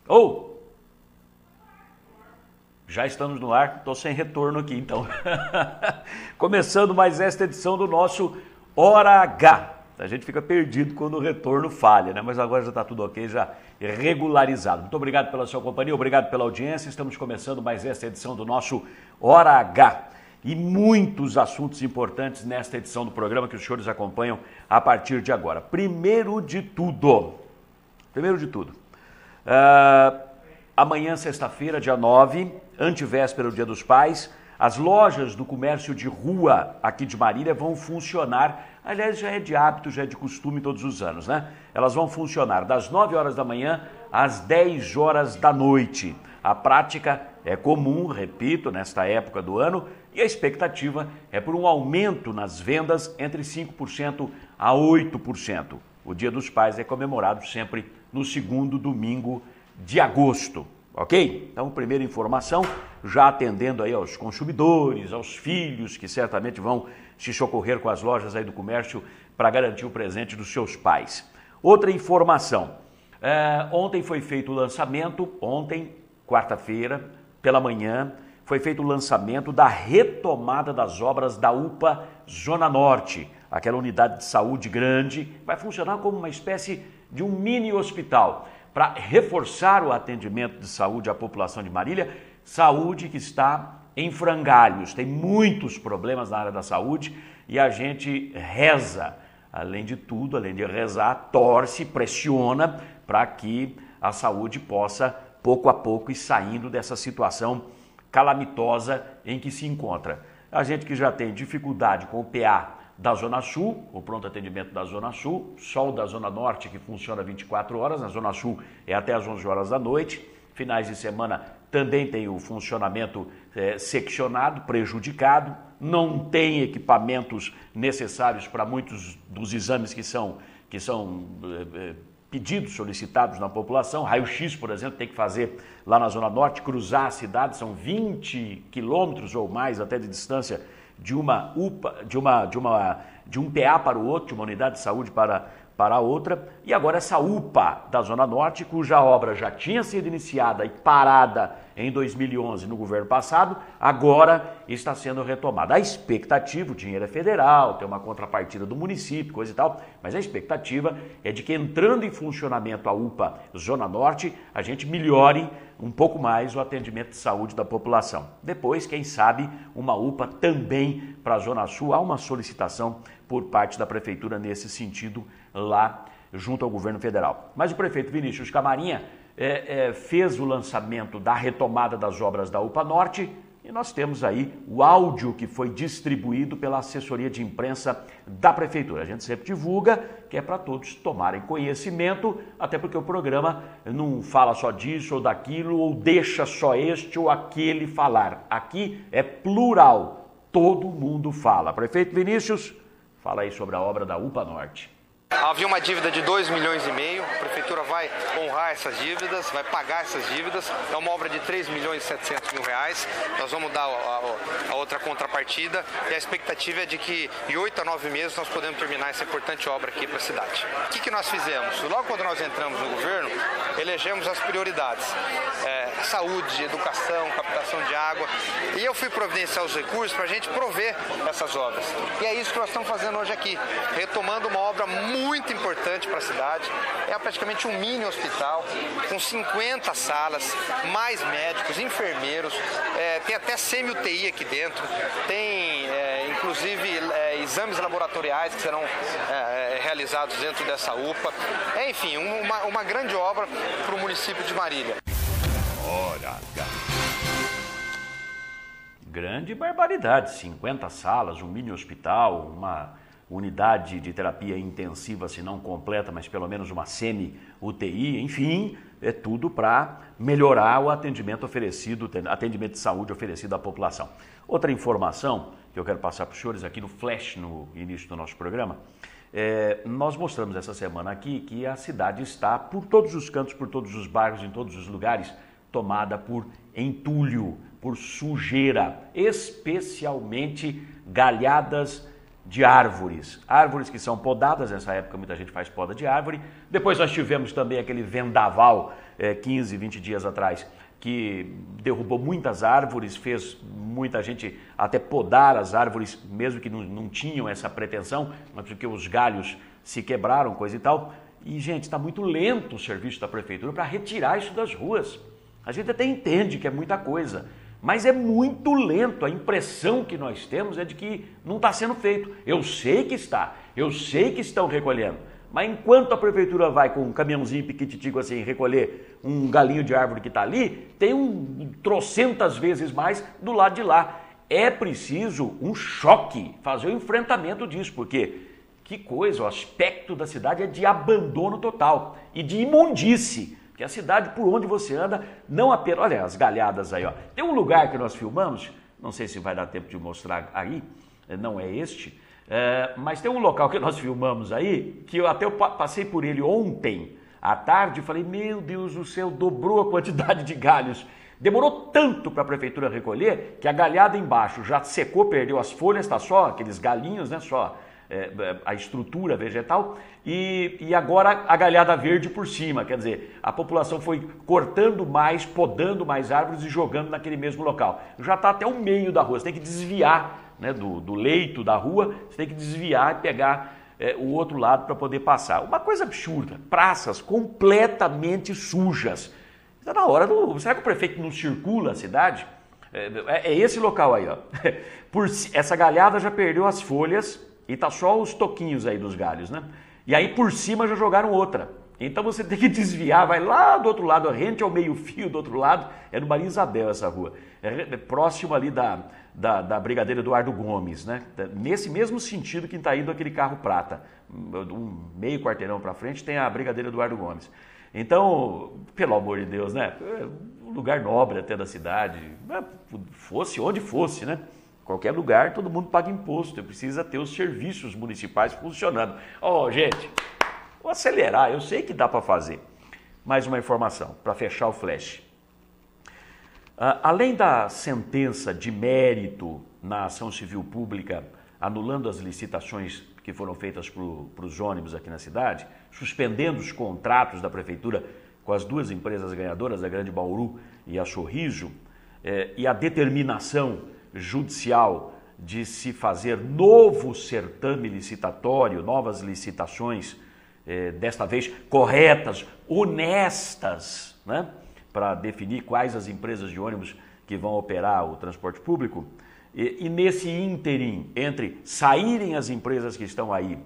Ou, já estamos no ar, estou sem retorno aqui então. Começando mais esta edição do nosso Hora H. A gente fica perdido quando o retorno falha, né? Mas agora já está tudo ok, já regularizado. Muito obrigado pela sua companhia, obrigado pela audiência. Estamos começando mais esta edição do nosso Hora H. E muitos assuntos importantes nesta edição do programa que os senhores acompanham a partir de agora. Primeiro de tudo, amanhã, sexta-feira, dia 9, antevéspera do Dia dos Pais, as lojas do comércio de rua aqui de Marília vão funcionar, aliás, já é de hábito, já é de costume todos os anos, né? Elas vão funcionar das 9 horas da manhã às 10 horas da noite. A prática é comum, repito, nesta época do ano, e a expectativa é por um aumento nas vendas entre 5% a 8%. O Dia dos Pais é comemorado sempre no segundo domingo de agosto, ok? Então, primeira informação, já atendendo aí aos consumidores, aos filhos que certamente vão se socorrer com as lojas aí do comércio para garantir o presente dos seus pais. Outra informação, ontem foi feito o lançamento, quarta-feira, pela manhã, foi feito o lançamento da retomada das obras da UPA Zona Norte, aquela unidade de saúde grande, vai funcionar como uma espécie de um mini hospital, para reforçar o atendimento de saúde à população de Marília, saúde que está em frangalhos, tem muitos problemas na área da saúde e a gente reza, além de tudo, além de rezar, torce, pressiona para que a saúde possa, pouco a pouco, ir saindo dessa situação calamitosa em que se encontra. A gente que já tem dificuldade com o PA da Zona Sul, o pronto atendimento da Zona Sul, só o da Zona Norte que funciona 24 horas, na Zona Sul é até às 11 horas da noite, finais de semana também tem o funcionamento seccionado, prejudicado, não tem equipamentos necessários para muitos dos exames que são pedidos, solicitados na população. Raio-X, por exemplo, tem que fazer lá na Zona Norte, cruzar a cidade, são 20 quilômetros ou mais até de distância de uma UPA, de um PA para o outro, de uma unidade de saúde para a outra, e agora essa UPA da Zona Norte, cuja obra já tinha sido iniciada e parada em 2011 no governo passado, agora está sendo retomada. A expectativa, o dinheiro é federal, tem uma contrapartida do município, coisa e tal, mas a expectativa é de que entrando em funcionamento a UPA Zona Norte, a gente melhore um pouco mais o atendimento de saúde da população. Depois, quem sabe, uma UPA também para a Zona Sul. Há uma solicitação por parte da Prefeitura nesse sentido lá junto ao governo federal. Mas o prefeito Vinícius Camarinha fez o lançamento da retomada das obras da UPA Norte e nós temos aí o áudio que foi distribuído pela assessoria de imprensa da Prefeitura. A gente sempre divulga, que é para todos tomarem conhecimento, até porque o programa não fala só disso ou daquilo, ou deixa só este ou aquele falar. Aqui é plural, todo mundo fala. Prefeito Vinícius, fala aí sobre a obra da UPA Norte. Havia uma dívida de 2,5 milhões, a prefeitura vai honrar essas dívidas, vai pagar essas dívidas, é uma obra de 3.700.000 reais, nós vamos dar a outra contrapartida e a expectativa é de que em 8 a 9 meses nós podemos terminar essa importante obra aqui para a cidade. O que nós fizemos? Logo quando nós entramos no governo, elegemos as prioridades, saúde, educação, captação de água, e eu fui providenciar os recursos para a gente prover essas obras. E é isso que nós estamos fazendo hoje aqui, retomando uma obra muito importante para a cidade, é praticamente um mini hospital, com 50 salas, mais médicos, enfermeiros, tem até semi-UTI aqui dentro, tem inclusive exames laboratoriais que serão realizados dentro dessa UPA, enfim, uma grande obra para o município de Marília. Hora H. Grande barbaridade, 50 salas, um mini hospital, uma unidade de terapia intensiva, se não completa, mas pelo menos uma semi-UTI, enfim, é tudo para melhorar o atendimento oferecido, atendimento de saúde oferecido à população. Outra informação que eu quero passar para os senhores aqui no flash, no início do nosso programa, nós mostramos essa semana aqui que a cidade está, por todos os cantos, por todos os bairros, em todos os lugares, tomada por entulho, por sujeira, especialmente galhadas de árvores que são podadas. Nessa época muita gente faz poda de árvore. Depois nós tivemos também aquele vendaval 15, 20 dias atrás, que derrubou muitas árvores, fez muita gente até podar as árvores, mesmo que não tinham essa pretensão, mas porque os galhos se quebraram, coisa e tal. E, gente, está muito lento o serviço da prefeitura para retirar isso das ruas. A gente até entende que é muita coisa, mas é muito lento. A impressão que nós temos é de que não está sendo feito. Eu sei que está, eu sei que estão recolhendo, mas enquanto a prefeitura vai com um caminhãozinho piquititico assim recolher um galinho de árvore que está ali, tem trocentas vezes mais do lado de lá. É preciso um choque, fazer o enfrentamento disso, porque que coisa, o aspecto da cidade é de abandono total e de imundície. Porque a cidade, por onde você anda, não apenas... Olha as galhadas aí, ó. Tem um lugar que nós filmamos, não sei se vai dar tempo de mostrar aí, não é este, mas tem um local que nós filmamos aí, que eu até passei por ele ontem à tarde e falei, meu Deus do céu, dobrou a quantidade de galhos. Demorou tanto para a prefeitura recolher que a galhada embaixo já secou, perdeu as folhas, está só aqueles galinhos, né, só a estrutura vegetal, e agora a galhada verde por cima, quer dizer, a população foi cortando mais, podando mais árvores e jogando naquele mesmo local. Já está até o meio da rua, você tem que desviar, né, do leito da rua, você tem que desviar e pegar o outro lado para poder passar. Uma coisa absurda, praças completamente sujas. Está na hora será que o prefeito não circula a cidade? É esse local aí, ó. Essa galhada já perdeu as folhas, e tá só os toquinhos aí dos galhos, né? E aí por cima já jogaram outra. Então você tem que desviar, vai lá do outro lado, rente ao meio-fio do outro lado. É no Maria Isabel essa rua. É próximo ali da Brigadeiro Eduardo Gomes, né? Nesse mesmo sentido que está indo aquele carro prata. Um meio quarteirão para frente tem a Brigadeiro Eduardo Gomes. Então, pelo amor de Deus, né? Um lugar nobre até da cidade. Fosse onde fosse, né? Qualquer lugar, todo mundo paga imposto, precisa ter os serviços municipais funcionando. Gente, vou acelerar, eu sei que dá para fazer. Mais uma informação, para fechar o flash. Além da sentença de mérito na ação civil pública, anulando as licitações que foram feitas para os ônibus aqui na cidade, suspendendo os contratos da prefeitura com as duas empresas ganhadoras, a Grande Bauru e a Sorriso, e a determinação judicial de se fazer novo certame licitatório, novas licitações, desta vez corretas, honestas, né, para definir quais as empresas de ônibus que vão operar o transporte público. E nesse ínterim, entre saírem as empresas que estão aí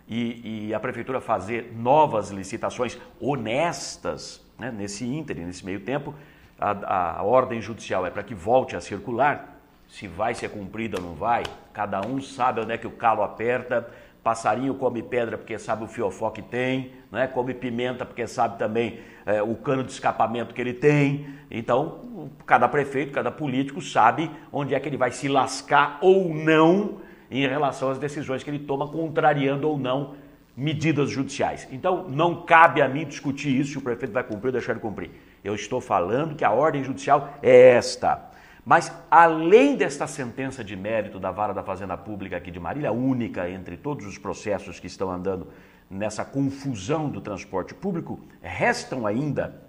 e a prefeitura fazer novas licitações honestas, né, nesse ínterim, nesse meio tempo, a ordem judicial é para que volte a circular. Se vai ser cumprida ou não vai, cada um sabe onde é que o calo aperta, passarinho come pedra porque sabe o fiofó que tem, né? Come pimenta porque sabe também o cano de escapamento que ele tem. Então, cada prefeito, cada político sabe onde é que ele vai se lascar ou não em relação às decisões que ele toma, contrariando ou não medidas judiciais. Então, não cabe a mim discutir isso, se o prefeito vai cumprir ou deixar de cumprir. Eu estou falando que a ordem judicial é esta. Mas, além desta sentença de mérito da Vara da Fazenda Pública aqui de Marília, única entre todos os processos que estão andando nessa confusão do transporte público, restam ainda,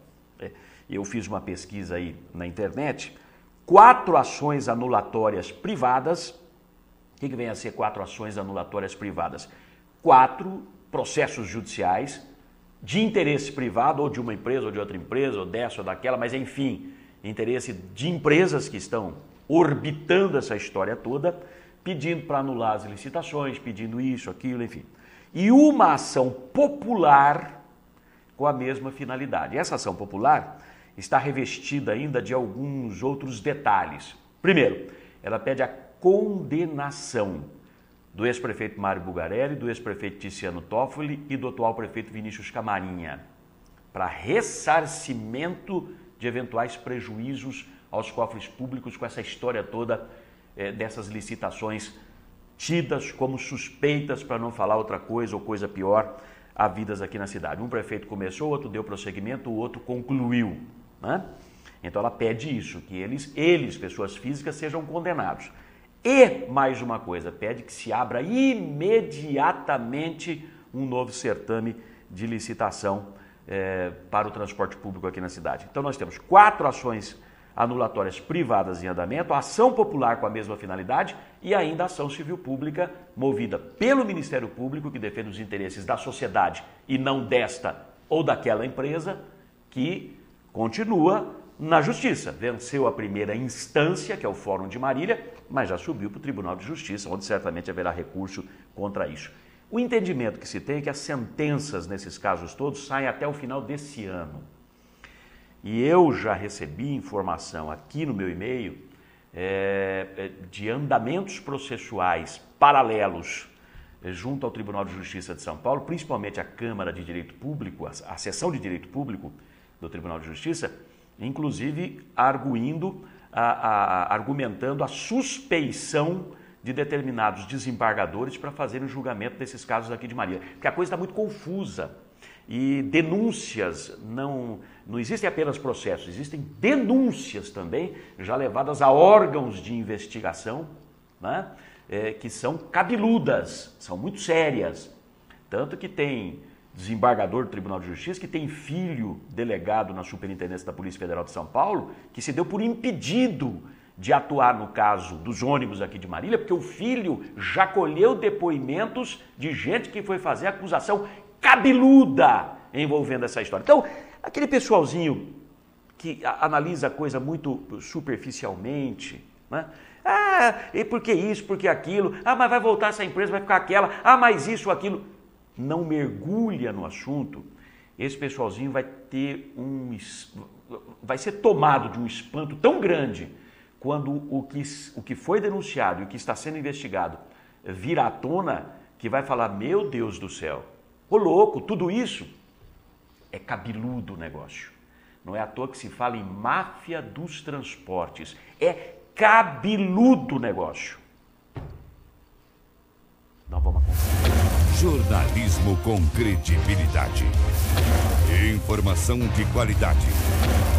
eu fiz uma pesquisa aí na internet, 4 ações anulatórias privadas. O que vem a ser 4 ações anulatórias privadas? 4 processos judiciais de interesse privado, ou de uma empresa, ou de outra empresa, ou dessa ou daquela, mas enfim, interesse de empresas que estão orbitando essa história toda, pedindo para anular as licitações, pedindo isso, aquilo, enfim. E uma ação popular com a mesma finalidade. Essa ação popular está revestida ainda de alguns outros detalhes. Primeiro, ela pede a condenação do ex-prefeito Mário Bugarelli, do ex-prefeito Tiziano Toffoli e do atual prefeito Vinícius Camarinha, para ressarcimento de eventuais prejuízos aos cofres públicos com essa história toda dessas licitações tidas como suspeitas, para não falar outra coisa ou coisa pior, havidas aqui na cidade. Um prefeito começou, o outro deu prosseguimento, o outro concluiu, né? Então ela pede isso, que eles, pessoas físicas, sejam condenados. E, mais uma coisa, pede que se abra imediatamente um novo certame de licitação para o transporte público aqui na cidade. Então nós temos 4 ações anulatórias privadas em andamento, ação popular com a mesma finalidade e ainda ação civil pública movida pelo Ministério Público, que defende os interesses da sociedade e não desta ou daquela empresa, que continua na Justiça. Venceu a primeira instância, que é o Fórum de Marília, mas já subiu para o Tribunal de Justiça, onde certamente haverá recurso contra isso. O entendimento que se tem é que as sentenças nesses casos todos saem até o final desse ano. E eu já recebi informação aqui no meu e-mail de andamentos processuais paralelos junto ao Tribunal de Justiça de São Paulo, principalmente a Câmara de Direito Público, a seção de Direito Público do Tribunal de Justiça, inclusive argumentando a suspeição de determinados desembargadores para fazerem o julgamento desses casos aqui de Marília. Porque a coisa está muito confusa. E denúncias, não existem apenas processos, existem denúncias também, já levadas a órgãos de investigação, né, que são cabeludas, são muito sérias. Tanto que tem desembargador do Tribunal de Justiça, que tem filho delegado na Superintendência da Polícia Federal de São Paulo, que se deu por impedido de atuar no caso dos ônibus aqui de Marília, porque o filho já colheu depoimentos de gente que foi fazer acusação cabeluda envolvendo essa história. Então, aquele pessoalzinho que analisa a coisa muito superficialmente, né? E por que isso, por que aquilo? Mas vai voltar essa empresa, vai ficar aquela. Mas isso, aquilo. Não mergulha no assunto. Esse pessoalzinho vai ser tomado de um espanto tão grande quando o que foi denunciado e o que está sendo investigado vira à tona, que vai falar, meu Deus do céu, ô louco, tudo isso é cabeludo o negócio. Não é à toa que se fala em máfia dos transportes. É cabeludo o negócio. Nós vamos acompanhar. Jornalismo com credibilidade. Informação de qualidade.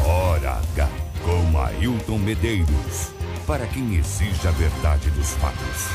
Hora H, com Ailton Medeiros. Para quem exige a verdade dos fatos.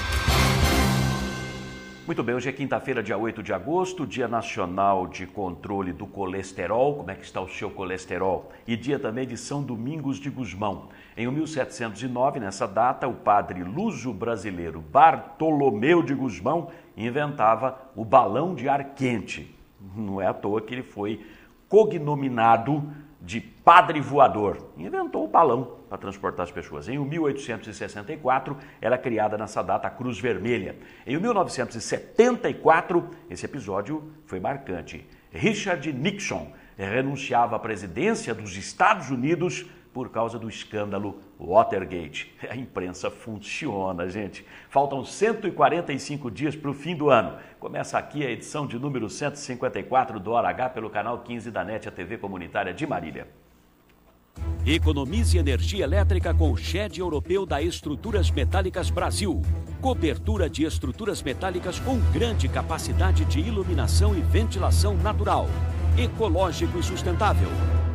Muito bem, hoje é quinta-feira, dia 8 de agosto, Dia Nacional de Controle do Colesterol. Como é que está o seu colesterol? E dia também de São Domingos de Gusmão. Em 1709, nessa data, o padre luso-brasileiro Bartolomeu de Gusmão inventava o balão de ar quente. Não é à toa que ele foi cognominado de padre voador. Inventou o balão para transportar as pessoas. Em 1864, era criada nessa data a Cruz Vermelha. Em 1974, esse episódio foi marcante. Richard Nixon renunciava à presidência dos Estados Unidos por causa do escândalo Watergate. A imprensa funciona, gente. Faltam 145 dias para o fim do ano. Começa aqui a edição de número 154 do Hora H pelo canal 15 da NET, a TV comunitária de Marília. Economize energia elétrica com o SHED europeu da Estruturas Metálicas Brasil. Cobertura de estruturas metálicas com grande capacidade de iluminação e ventilação natural. Ecológico e sustentável.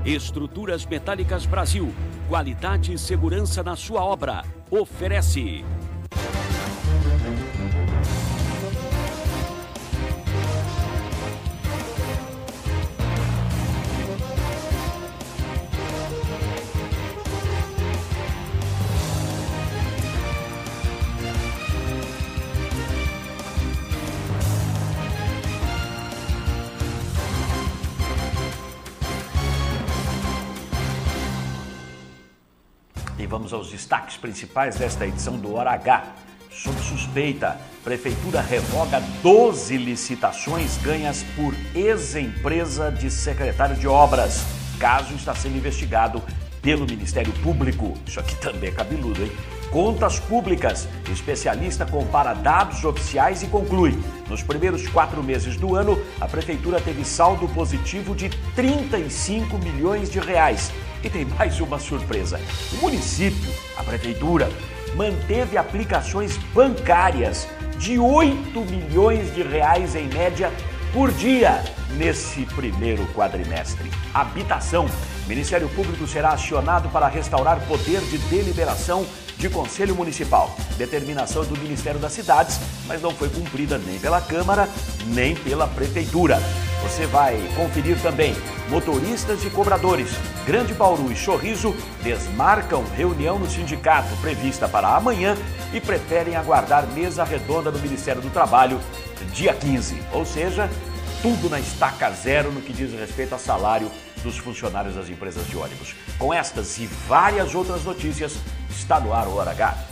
Estruturas Metálicas Brasil. Qualidade e segurança na sua obra. Oferece. E vamos aos destaques principais desta edição do Hora H. Sob suspeita, Prefeitura revoga 12 licitações ganhas por ex-empresa de secretário de obras. Caso está sendo investigado pelo Ministério Público. Isso aqui também é cabeludo, hein? Contas públicas. Especialista compara dados oficiais e conclui. Nos primeiros 4 meses do ano, a Prefeitura teve saldo positivo de 35 milhões de reais. E tem mais uma surpresa. O município, a Prefeitura, manteve aplicações bancárias de 8 milhões de reais em média por dia nesse primeiro quadrimestre. Habitação. O Ministério Público será acionado para restaurar poder de deliberação de Conselho Municipal. Determinação do Ministério das Cidades, mas não foi cumprida nem pela Câmara, nem pela Prefeitura. Você vai conferir também motoristas e cobradores. Grande Bauru e Sorriso desmarcam reunião no sindicato prevista para amanhã e preferem aguardar mesa redonda no Ministério do Trabalho dia 15. Ou seja, tudo na estaca zero no que diz respeito a salário dos funcionários das empresas de ônibus. Com estas e várias outras notícias, está no ar o Hora H.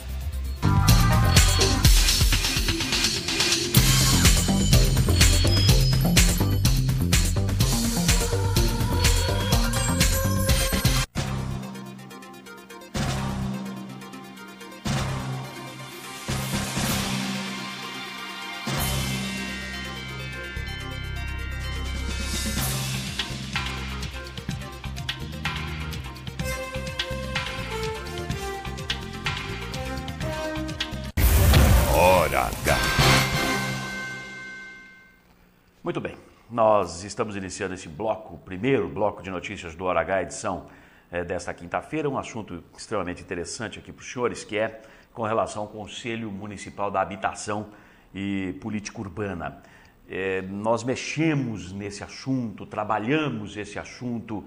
Muito bem, nós estamos iniciando esse bloco, o primeiro bloco de notícias do Hora H, edição desta quinta-feira, um assunto extremamente interessante aqui para os senhores, que é com relação ao Conselho Municipal da Habitação e Política Urbana. Nós mexemos nesse assunto, trabalhamos esse assunto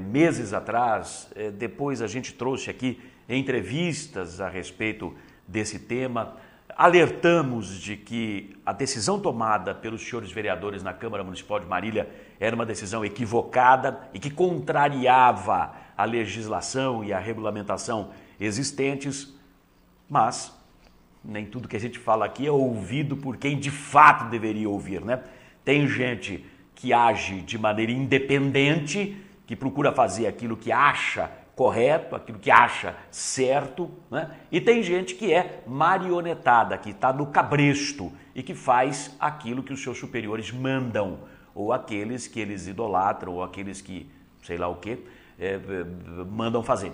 meses atrás, depois a gente trouxe aqui entrevistas a respeito desse tema. Alertamos de que a decisão tomada pelos senhores vereadores na Câmara Municipal de Marília era uma decisão equivocada e que contrariava a legislação e a regulamentação existentes, mas nem tudo que a gente fala aqui é ouvido por quem de fato deveria ouvir, né? Tem gente que age de maneira independente, que procura fazer aquilo que acha correto, aquilo que acha certo, né? E tem gente que é marionetada, que está no cabresto e que faz aquilo que os seus superiores mandam, ou aqueles que eles idolatram, ou aqueles que, sei lá o que, mandam fazer.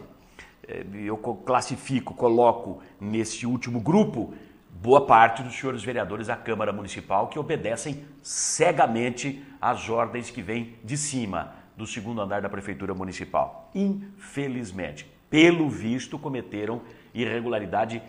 Eu coloco nesse último grupo boa parte dos senhores vereadores da Câmara Municipal que obedecem cegamente às ordens que vêm de cima, do segundo andar da Prefeitura Municipal. Infelizmente, pelo visto, cometeram irregularidade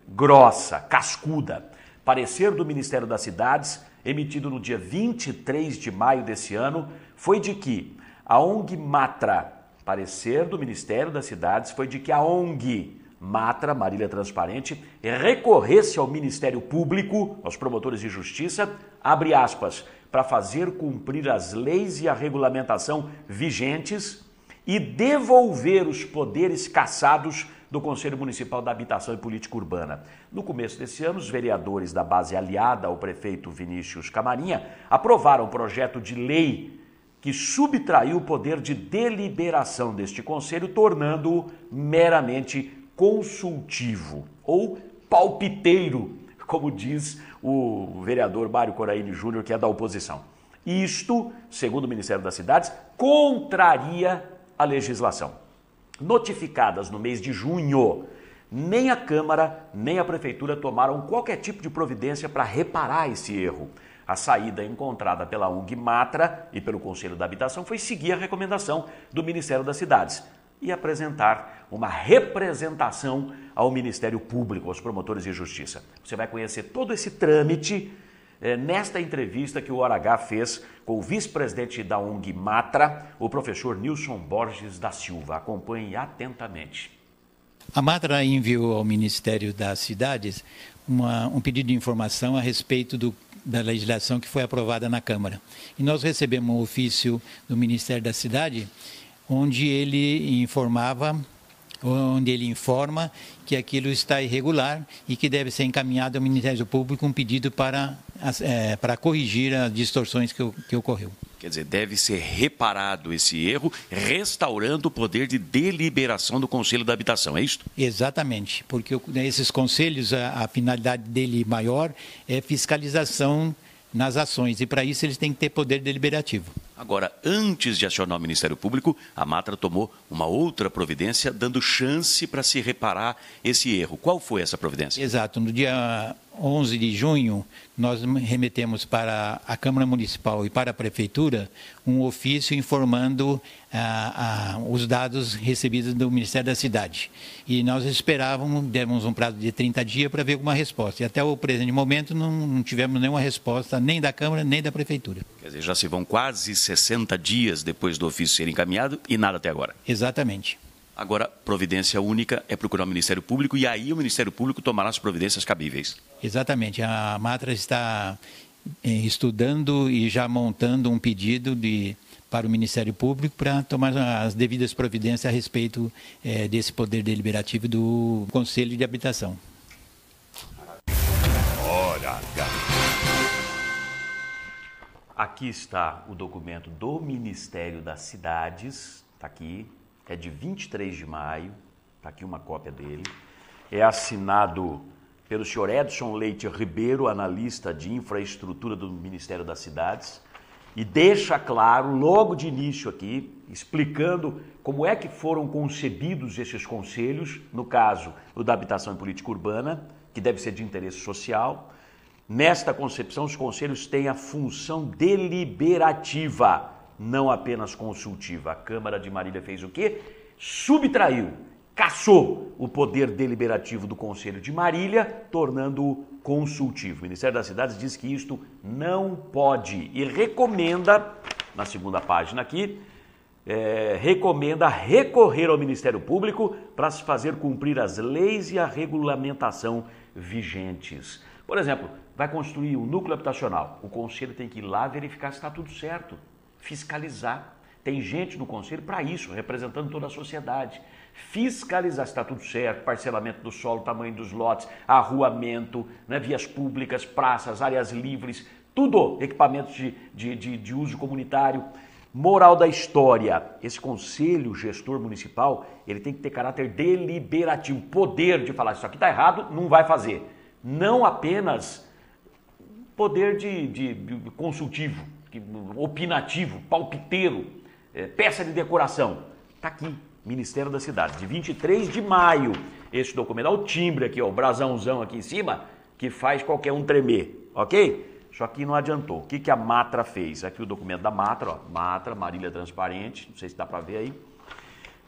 grossa, cascuda. Parecer do Ministério das Cidades, emitido no dia 23 de maio desse ano, foi de que a ONG Matra, parecer do Ministério das Cidades, foi de que a ONG Matra, Marília Transparente, recorresse ao Ministério Público, aos promotores de justiça, abre aspas, para fazer cumprir as leis e a regulamentação vigentes e devolver os poderes cassados do Conselho Municipal da Habitação e Política Urbana. No começo desse ano, os vereadores da base aliada ao prefeito Vinícius Camarinha aprovaram um projeto de lei que subtraiu o poder de deliberação deste conselho, tornando-o meramente consultivo ou palpiteiro, como diz o vereador Mário Coraini Júnior, que é da oposição. Isto, segundo o Ministério das Cidades, contraria a legislação. Notificadas no mês de junho, nem a Câmara nem a Prefeitura tomaram qualquer tipo de providência para reparar esse erro. A saída encontrada pela ONG Matra e pelo Conselho da Habitação foi seguir a recomendação do Ministério das Cidades e apresentar uma representação ao Ministério Público, aos promotores de justiça. Você vai conhecer todo esse trâmite nesta entrevista que o Hora H fez com o vice-presidente da ONG Matra, o professor Nilson Borges da Silva. Acompanhe atentamente. A Matra enviou ao Ministério das Cidades um pedido de informação a respeito da legislação que foi aprovada na Câmara. E nós recebemos um ofício do Ministério da Cidade onde ele informa que aquilo está irregular e que deve ser encaminhado ao Ministério Público um pedido para corrigir as distorções que ocorreu. Quer dizer, deve ser reparado esse erro, restaurando o poder de deliberação do Conselho da Habitação, é isso? Exatamente, porque esses conselhos, a finalidade dele maior é fiscalização nas ações, e para isso eles têm que ter poder deliberativo. Agora, antes de acionar o Ministério Público, a Matra tomou uma outra providência, dando chance para se reparar esse erro. Qual foi essa providência? Exato. No dia 11 de junho, nós remetemos para a Câmara Municipal e para a Prefeitura um ofício informando os dados recebidos do Ministério da Cidade. E nós esperávamos, demos um prazo de 30 dias para ver alguma resposta. E até o presente momento não tivemos nenhuma resposta, nem da Câmara, nem da Prefeitura. Quer dizer, já se vão quase 60 dias depois do ofício ser encaminhado e nada até agora. Exatamente. Agora, providência única é procurar o Ministério Público e aí o Ministério Público tomará as providências cabíveis. Exatamente. A Matra está estudando e já montando um pedido para o Ministério Público para tomar as devidas providências a respeito desse poder deliberativo do Conselho de Habitação. Hora H. Aqui está o documento do Ministério das Cidades, está aqui. É de 23 de maio, está aqui uma cópia dele. É assinado pelo senhor Edson Leite Ribeiro, analista de infraestrutura do Ministério das Cidades, e deixa claro, logo de início aqui, explicando como é que foram concebidos esses conselhos, no caso, o da Habitação e Política Urbana, que deve ser de interesse social. Nesta concepção, os conselhos têm a função deliberativa, não apenas consultiva. A Câmara de Marília fez o quê? Subtraiu, cassou o poder deliberativo do Conselho de Marília, tornando-o consultivo. O Ministério das Cidades diz que isto não pode e recomenda, na segunda página aqui, recomenda recorrer ao Ministério Público para se fazer cumprir as leis e a regulamentação vigentes. Por exemplo, vai construir um núcleo habitacional, o Conselho tem que ir lá verificar se está tudo certo, fiscalizar. Tem gente no Conselho para isso, representando toda a sociedade. Fiscalizar se está tudo certo, parcelamento do solo, tamanho dos lotes, arruamento, né, vias públicas, praças, áreas livres, tudo, equipamentos de uso comunitário. Moral da história, esse Conselho Gestor Municipal, ele tem que ter caráter deliberativo, poder de falar, isso aqui está errado, não vai fazer. Não apenas poder de consultivo, opinativo, palpiteiro, peça de decoração. Está aqui, Ministério da Cidade, de 23 de maio, esse documento. Olha o timbre aqui, ó, o brasãozão aqui em cima, que faz qualquer um tremer, ok? Só que não adiantou. O que a Matra fez? Aqui o documento da Matra, ó, Matra, Marília Transparente, não sei se dá para ver aí.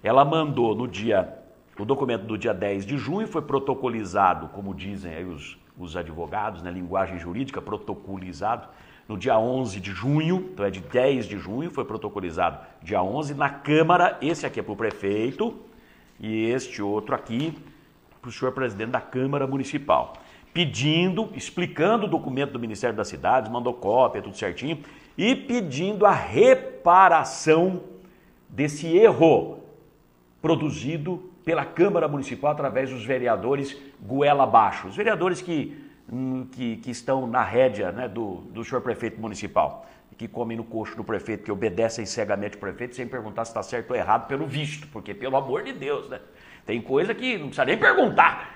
Ela mandou o documento do dia 10 de junho, foi protocolizado, como dizem aí os advogados, né, linguagem jurídica, protocolizado, no dia 11 de junho, então é de 10 de junho, foi protocolizado dia 11 na Câmara, esse aqui é para o prefeito e este outro aqui para o senhor presidente da Câmara Municipal, explicando o documento do Ministério das Cidades, mandou cópia, tudo certinho, e pedindo a reparação desse erro produzido pela Câmara Municipal através dos vereadores goela abaixo, os vereadores que estão na rédea, né, do senhor prefeito municipal, que comem no coxo do prefeito, que obedecem cegamente o prefeito sem perguntar se está certo ou errado pelo visto, porque pelo amor de Deus, né? Tem coisa que não precisa nem perguntar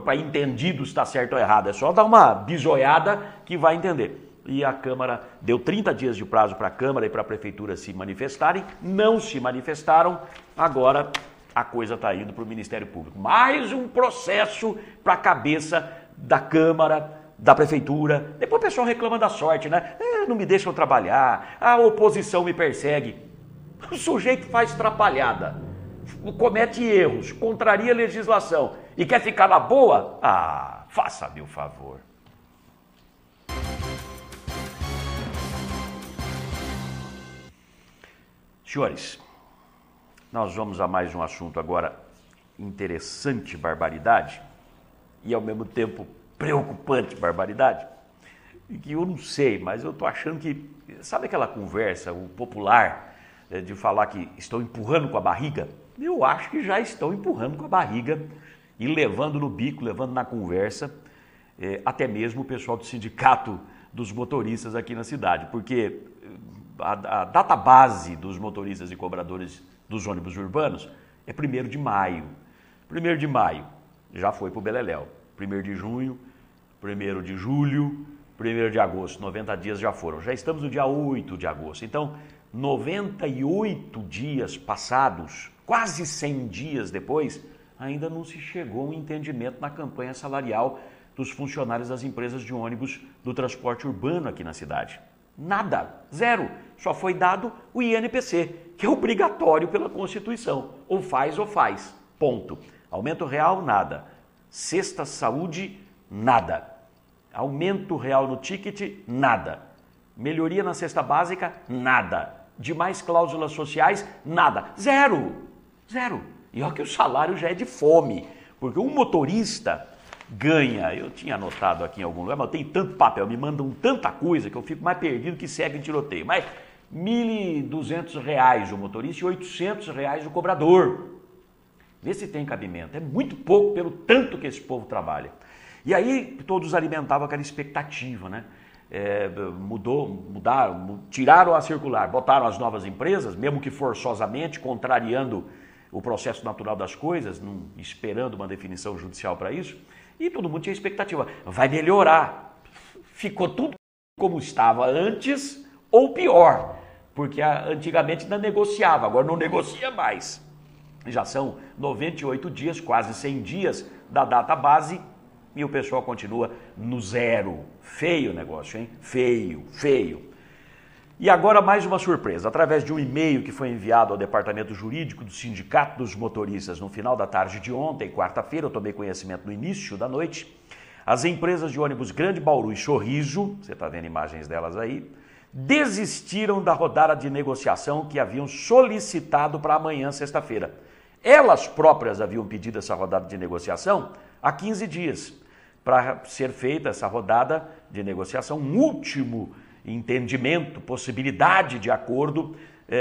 para entendido se está certo ou errado, é só dar uma bisoiada que vai entender. E a Câmara deu 30 dias de prazo para a Câmara e para a Prefeitura se manifestarem, não se manifestaram, agora a coisa está indo para o Ministério Público. Mais um processo para a cabeça da Câmara, da Prefeitura. Depois o pessoal reclama da sorte, né? Não me deixam trabalhar, a oposição me persegue. O sujeito faz trapalhada, comete erros, contraria a legislação e quer ficar na boa? Ah, faça-me o favor. Senhores, nós vamos a mais um assunto agora, interessante barbaridade, e ao mesmo tempo preocupante barbaridade, e que eu não sei, mas eu estou achando que, sabe aquela conversa, o popular, de falar que estão empurrando com a barriga? Eu acho que já estão empurrando com a barriga e levando no bico, levando na conversa, até mesmo o pessoal do sindicato dos motoristas aqui na cidade, porque a data base dos motoristas e cobradores dos ônibus urbanos é 1º de maio. 1º de maio já foi para o beleléu. 1º de junho, 1º de julho, 1º de agosto. 90 dias já foram. Já estamos no dia 8 de agosto. Então, 98 dias passados, quase 100 dias depois, ainda não se chegou a um entendimento na campanha salarial dos funcionários das empresas de ônibus do transporte urbano aqui na cidade. Nada, zero. Só foi dado o INPC, que é obrigatório pela Constituição. Ou faz, ponto. Aumento real, nada. Cesta saúde, nada. Aumento real no ticket, nada. Melhoria na cesta básica, nada. Demais cláusulas sociais, nada. Zero. Zero. E olha que o salário já é de fome, porque um motorista ganha, eu tinha anotado aqui em algum lugar, mas eu tenho tanto papel, me mandam tanta coisa que eu fico mais perdido que cego em tiroteio. Mas R$ 1.200 o motorista e R$ 800 o cobrador. Vê se tem cabimento. É muito pouco pelo tanto que esse povo trabalha. E aí todos alimentavam aquela expectativa, né? Tiraram a circular, botaram as novas empresas, mesmo que forçosamente, contrariando o processo natural das coisas, esperando uma definição judicial para isso, e todo mundo tinha expectativa. Vai melhorar. Ficou tudo como estava antes ou pior, porque antigamente ainda negociava, agora não negocia mais. Já são 98 dias, quase 100 dias da data base e o pessoal continua no zero. Feio o negócio, hein? Feio, feio. E agora mais uma surpresa. Através de um e-mail que foi enviado ao departamento jurídico do Sindicato dos Motoristas no final da tarde de ontem, quarta-feira, eu tomei conhecimento no início da noite, as empresas de ônibus Grande Bauru e Sorriso, você está vendo imagens delas aí, desistiram da rodada de negociação que haviam solicitado para amanhã, sexta-feira. Elas próprias haviam pedido essa rodada de negociação há 15 dias, para ser feita essa rodada de negociação, um último entendimento, possibilidade de acordo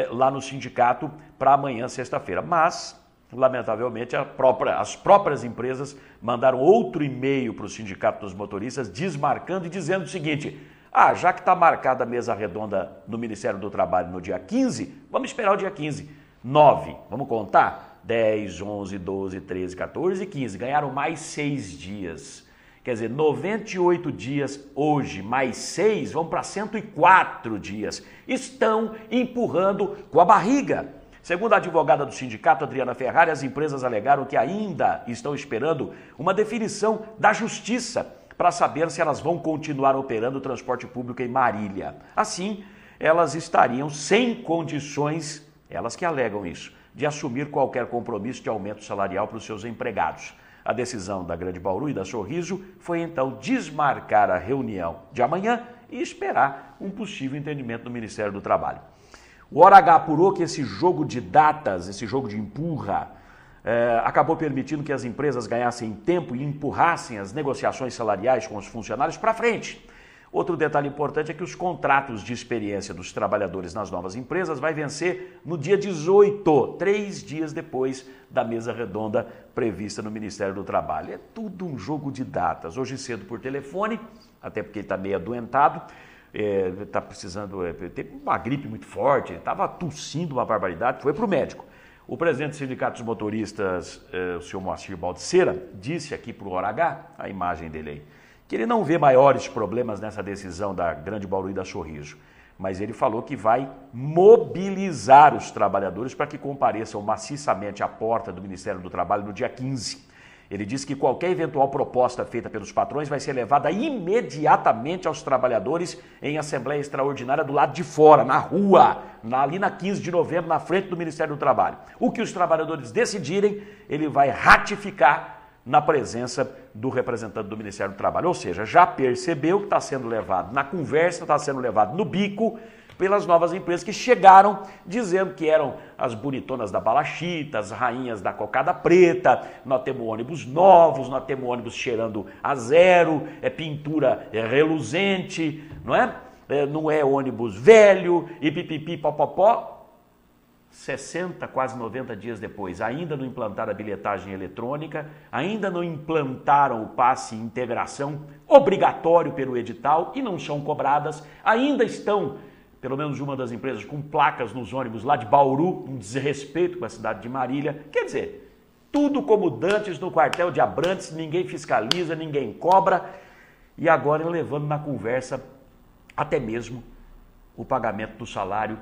lá no sindicato para amanhã, sexta-feira. Mas, lamentavelmente, as próprias empresas mandaram outro e-mail para o Sindicato dos Motoristas desmarcando e dizendo o seguinte: já que está marcada a mesa redonda no Ministério do Trabalho no dia 15, vamos esperar o dia 15. 9, vamos contar? 10, 11, 12, 13, 14 e 15. Ganharam mais 6 dias. Quer dizer, 98 dias hoje, mais 6, vão para 104 dias. Estão empurrando com a barriga. Segundo a advogada do sindicato, Adriana Ferrari, as empresas alegaram que ainda estão esperando uma definição da justiça para saber se elas vão continuar operando o transporte público em Marília. Assim, elas estariam sem condições, elas que alegam isso, de assumir qualquer compromisso de aumento salarial para os seus empregados. A decisão da Grande Bauru e da Sorriso foi então desmarcar a reunião de amanhã e esperar um possível entendimento do Ministério do Trabalho. O OHH apurou que esse jogo de datas, esse jogo de empurra, acabou permitindo que as empresas ganhassem tempo e empurrassem as negociações salariais com os funcionários para frente. Outro detalhe importante é que os contratos de experiência dos trabalhadores nas novas empresas vai vencer no dia 18, 3 dias depois da mesa redonda prevista no Ministério do Trabalho. É tudo um jogo de datas. Hoje cedo por telefone, até porque ele está meio adoentado, está precisando, teve uma gripe muito forte, estava tossindo uma barbaridade, foi para o médico. O presidente do Sindicato dos Motoristas, o senhor Moacir Baldiceira, disse aqui para o OHH, a imagem dele aí, que ele não vê maiores problemas nessa decisão da Grande Bauru e da Sorriso, mas ele falou que vai mobilizar os trabalhadores para que compareçam maciçamente à porta do Ministério do Trabalho no dia 15. Ele disse que qualquer eventual proposta feita pelos patrões vai ser levada imediatamente aos trabalhadores em assembleia extraordinária do lado de fora, na rua, ali na 15 de novembro, na frente do Ministério do Trabalho. O que os trabalhadores decidirem, ele vai ratificar na presença do representante do Ministério do Trabalho. Ou seja, já percebeu que está sendo levado na conversa, está sendo levado no bico pelas novas empresas que chegaram dizendo que eram as bonitonas da balachita, as rainhas da cocada preta, nós temos ônibus novos, nós temos ônibus cheirando a zero, pintura reluzente, não é? Não é ônibus velho e pipipi popopó. 60, quase 90 dias depois, ainda não implantaram a bilhetagem eletrônica, ainda não implantaram o passe integração obrigatório pelo edital e não são cobradas, ainda estão, pelo menos uma das empresas, com placas nos ônibus lá de Bauru, um desrespeito com a cidade de Marília. Quer dizer, tudo como dantes no quartel de Abrantes, ninguém fiscaliza, ninguém cobra e agora levando na conversa até mesmo o pagamento do salário,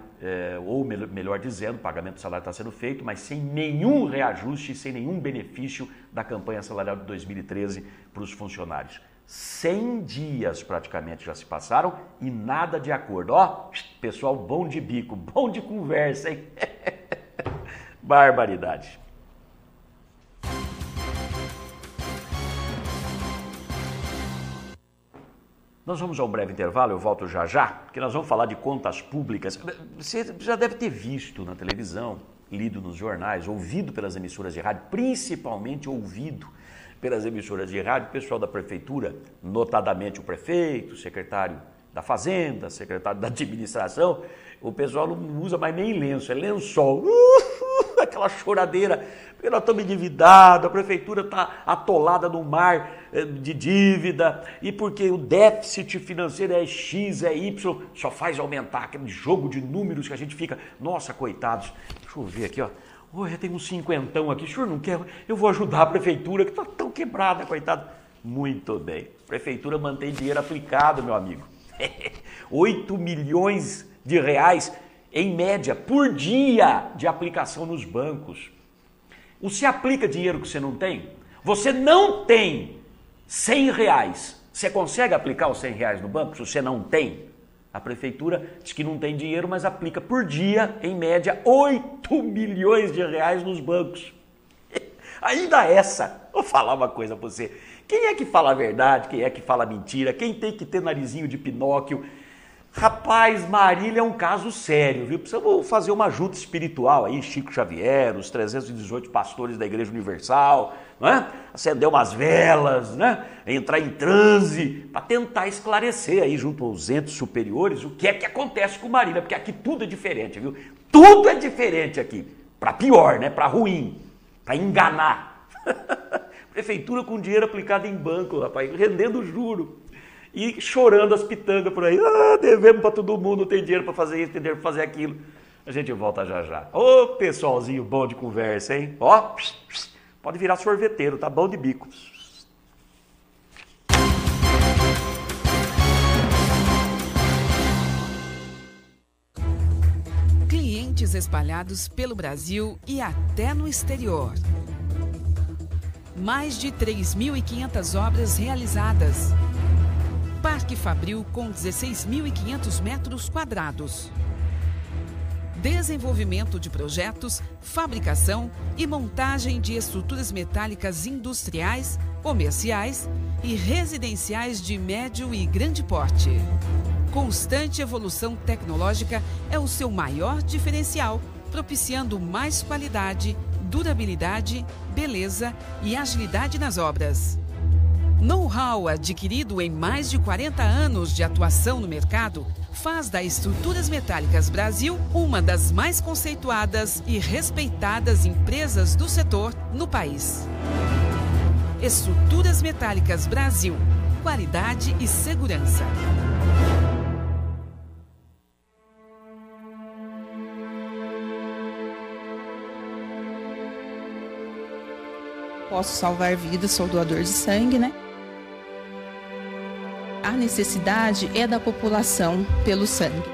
ou melhor dizendo, o pagamento do salário está sendo feito, mas sem nenhum reajuste, sem nenhum benefício da campanha salarial de 2013 para os funcionários. 100 dias praticamente já se passaram e nada de acordo. Ó, pessoal bom de bico, bom de conversa, hein? Barbaridade. Nós vamos a um breve intervalo, eu volto já já, porque nós vamos falar de contas públicas. Você já deve ter visto na televisão, lido nos jornais, ouvido pelas emissoras de rádio, principalmente ouvido pelas emissoras de rádio, o pessoal da prefeitura, notadamente o prefeito, o secretário da Fazenda, secretário da Administração, o pessoal não usa mais nem lenço, é lençol. Aquela choradeira, porque nós estamos endividados, a prefeitura está atolada no mar de dívida, e porque o déficit financeiro é X, é Y, só faz aumentar aquele jogo de números que a gente fica, nossa, coitados. Deixa eu ver aqui, ó. Oi, tem uns 50 aqui, o senhor não quer? Eu vou ajudar a prefeitura que está tão quebrada, coitado. Muito bem, a prefeitura mantém dinheiro aplicado, meu amigo. 8 milhões de reais em média por dia de aplicação nos bancos. Você aplica dinheiro que você não tem? Você não tem 100 reais. Você consegue aplicar os 100 reais no banco se você não tem? A prefeitura diz que não tem dinheiro, mas aplica por dia, em média, 8 milhões de reais nos bancos. Ainda essa, vou falar uma coisa para você. Quem é que fala a verdade? Quem é que fala mentira? Quem tem que ter narizinho de Pinóquio? Rapaz, Marília é um caso sério, viu? Precisamos fazer uma junta espiritual aí, Chico Xavier, os 318 pastores da Igreja Universal, não é? Acender umas velas, né? Entrar em transe, para tentar esclarecer aí junto aos entes superiores o que é que acontece com Marília, porque aqui tudo é diferente, viu? Tudo é diferente aqui, para pior, né? Para ruim, para enganar. Prefeitura com dinheiro aplicado em banco, rapaz, rendendo juro. E chorando as pitangas por aí. Ah, devemos para todo mundo, tem dinheiro para fazer isso, tem dinheiro para fazer aquilo. A gente volta já já. Ô, pessoalzinho bom de conversa, hein? Ó, pode virar sorveteiro, tá bom de bico. Clientes espalhados pelo Brasil e até no exterior. Mais de 3.500 obras realizadas. Parque Fabril com 16.500 metros quadrados. Desenvolvimento de projetos, fabricação e montagem de estruturas metálicas industriais, comerciais e residenciais de médio e grande porte. Constante evolução tecnológica é o seu maior diferencial, propiciando mais qualidade, durabilidade, beleza e agilidade nas obras. Know-how adquirido em mais de 40 anos de atuação no mercado faz da Estruturas Metálicas Brasil uma das mais conceituadas e respeitadas empresas do setor no país. Estruturas Metálicas Brasil. Qualidade e segurança. Posso salvar vidas, sou doador de sangue, né? A necessidade é da população pelo sangue.